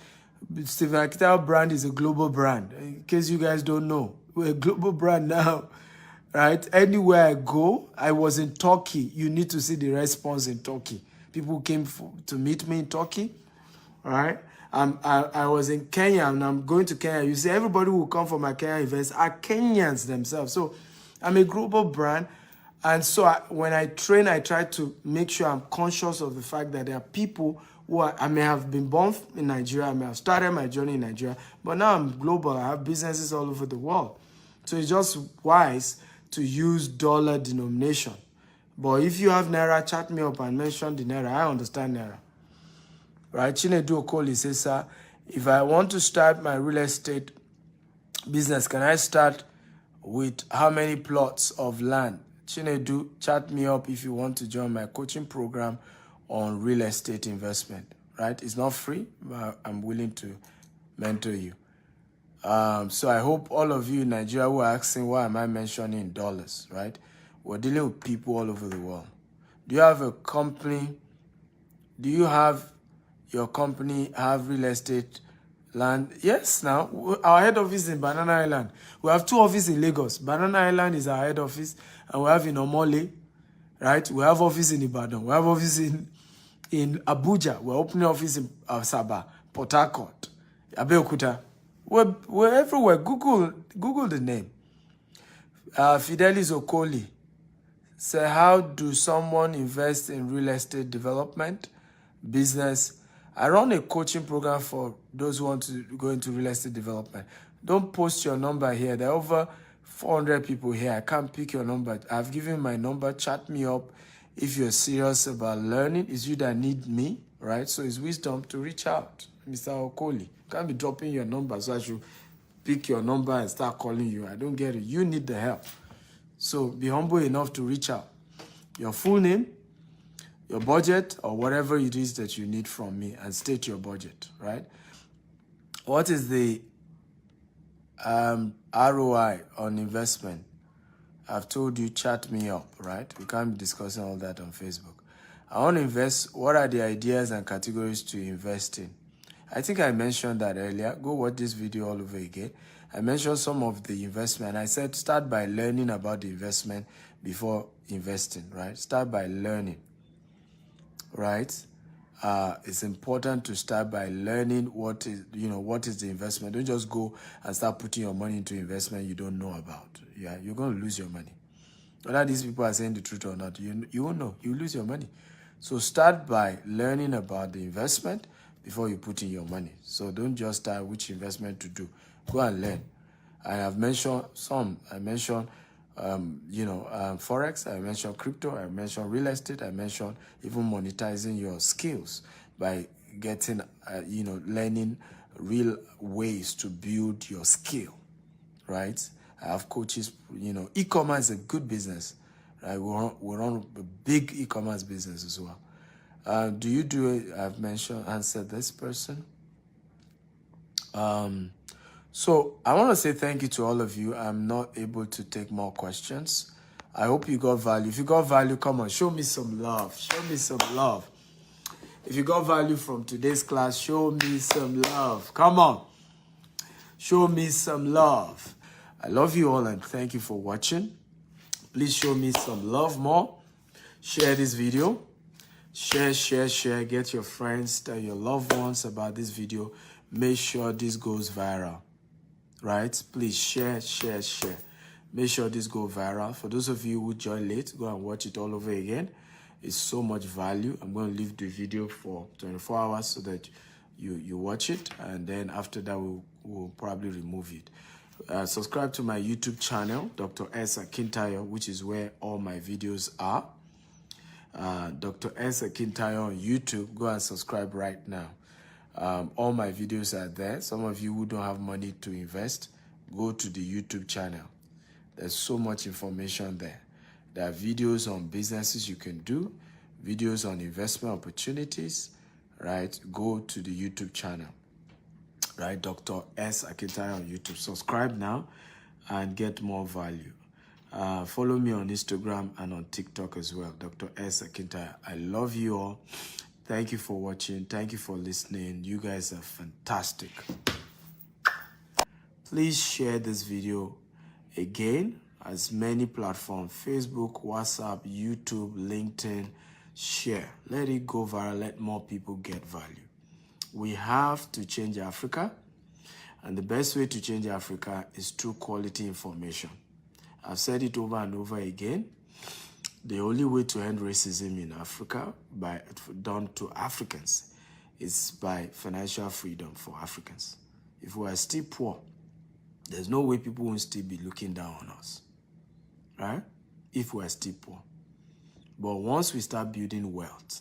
Stephen Akitayo brand is a global brand. In case you guys don't know, we're a global brand now, right? Anywhere I go, I was in Turkey. You need to see the response in Turkey. People came to meet me in Turkey, all right? I was in Kenya, and I'm going to Kenya. You see, everybody who come for my Kenya events are Kenyans themselves. So I'm a global brand. And so when I train, I try to make sure I'm conscious of the fact that there are people who I may have been born in Nigeria, I may have started my journey in Nigeria, but now I'm global. I have businesses all over the world. So it's just wise to use dollar denomination, But if you have Naira, chat me up and mention the Naira. I understand Naira. Right? Chinedu Okoli says, sir, if I want to start my real estate business, can I start with how many plots of land? Chinedu, chat me up if you want to join my coaching program on real estate investment. Right? It's not free, but I'm willing to mentor you. So I hope all of you in Nigeria who are asking why am I mentioning dollars, right? We're dealing with people all over the world. Do you have a company? Do you have your company have real estate land? Yes, now our head office is in Banana Island. We have 2 offices in Lagos. Banana Island is our head office, and we have in Omole, right? We have office in Ibadan. We have office in Abuja. We're opening office in Asaba, Port Harcourt, Abeokuta. We're everywhere. Google the name. Fidelis Okoli say, how do someone invest in real estate development business? I run a coaching program for those who want to go into real estate development. Don't post your number here. There are over 400 people here. I can't pick your number. I've given my number. Chat me up if you're serious about learning. It's you that need me, right? So it's wisdom to reach out. Mr. Okoli, can't be dropping your number, so I should pick your number and start calling you. I don't get it. You need the help. So be humble enough to reach out. Your full name, your budget, or whatever it is that you need from me, and state your budget, right? What is the ROI on investment? I've told you, chat me up, right? We can't be discussing all that on Facebook. I want to invest. What are the ideas and categories to invest in? I think I mentioned that earlier. Go watch this video all over again. I mentioned some of the investment. I said start by learning about the investment before investing, right? Start by learning, right? It's important to start by learning what is the investment. Don't just go and start putting your money into investment you don't know about. Yeah, you're going to lose your money. Whether these people are saying the truth or not, you won't know. You lose your money. So start by learning about the investment before you put in your money. So don't just start which investment to do. Go and learn. I have mentioned some. I mentioned, Forex. I mentioned crypto. I mentioned real estate. I mentioned even monetizing your skills by getting, learning real ways to build your skill, right? I have coaches, e-commerce is a good business, right? We run a big e-commerce business as well. Do you do it? I've answered this person. So I want to say thank you to all of you. I'm not able to take more questions. I hope you got value. If you got value, come on, show me some love. Show me some love. If you got value from today's class, show me some love. Come on. Show me some love. I love you all and thank you for watching. Please show me some love more. Share this video. Share. Get your friends, tell your loved ones about this video. Make sure this goes viral, right? Please share. Make sure this goes viral. For those of you who joined late, go and watch it all over again. It's so much value. I'm going to leave the video for 24 hours so that you watch it, and then after that we'll probably remove it. Subscribe to my YouTube channel, Dr. S. Akintayo, which is where all my videos are. Dr. S. Akintayo on YouTube. Go and subscribe right now. All my videos are there. Some of you who don't have money to invest, go to the YouTube channel. There's so much information there. There are videos on businesses you can do, videos on investment opportunities, right? Go to the YouTube channel, right? Dr. S. Akintayo on YouTube. Subscribe now and get more value. Follow me on Instagram and on TikTok as well, Dr. S. Akintayo. I love you all. Thank you for watching. Thank you for listening. You guys are fantastic. Please share this video again, as many platforms, Facebook, WhatsApp, YouTube, LinkedIn. Share. Let it go viral. Let more people get value. We have to change Africa, and the best way to change Africa is through quality information. I've said it over and over again. The only way to end racism in Africa, done to Africans, is by financial freedom for Africans. If we are still poor, there's no way people won't still be looking down on us, right? If we are still poor. But once we start building wealth,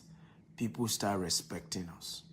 people start respecting us.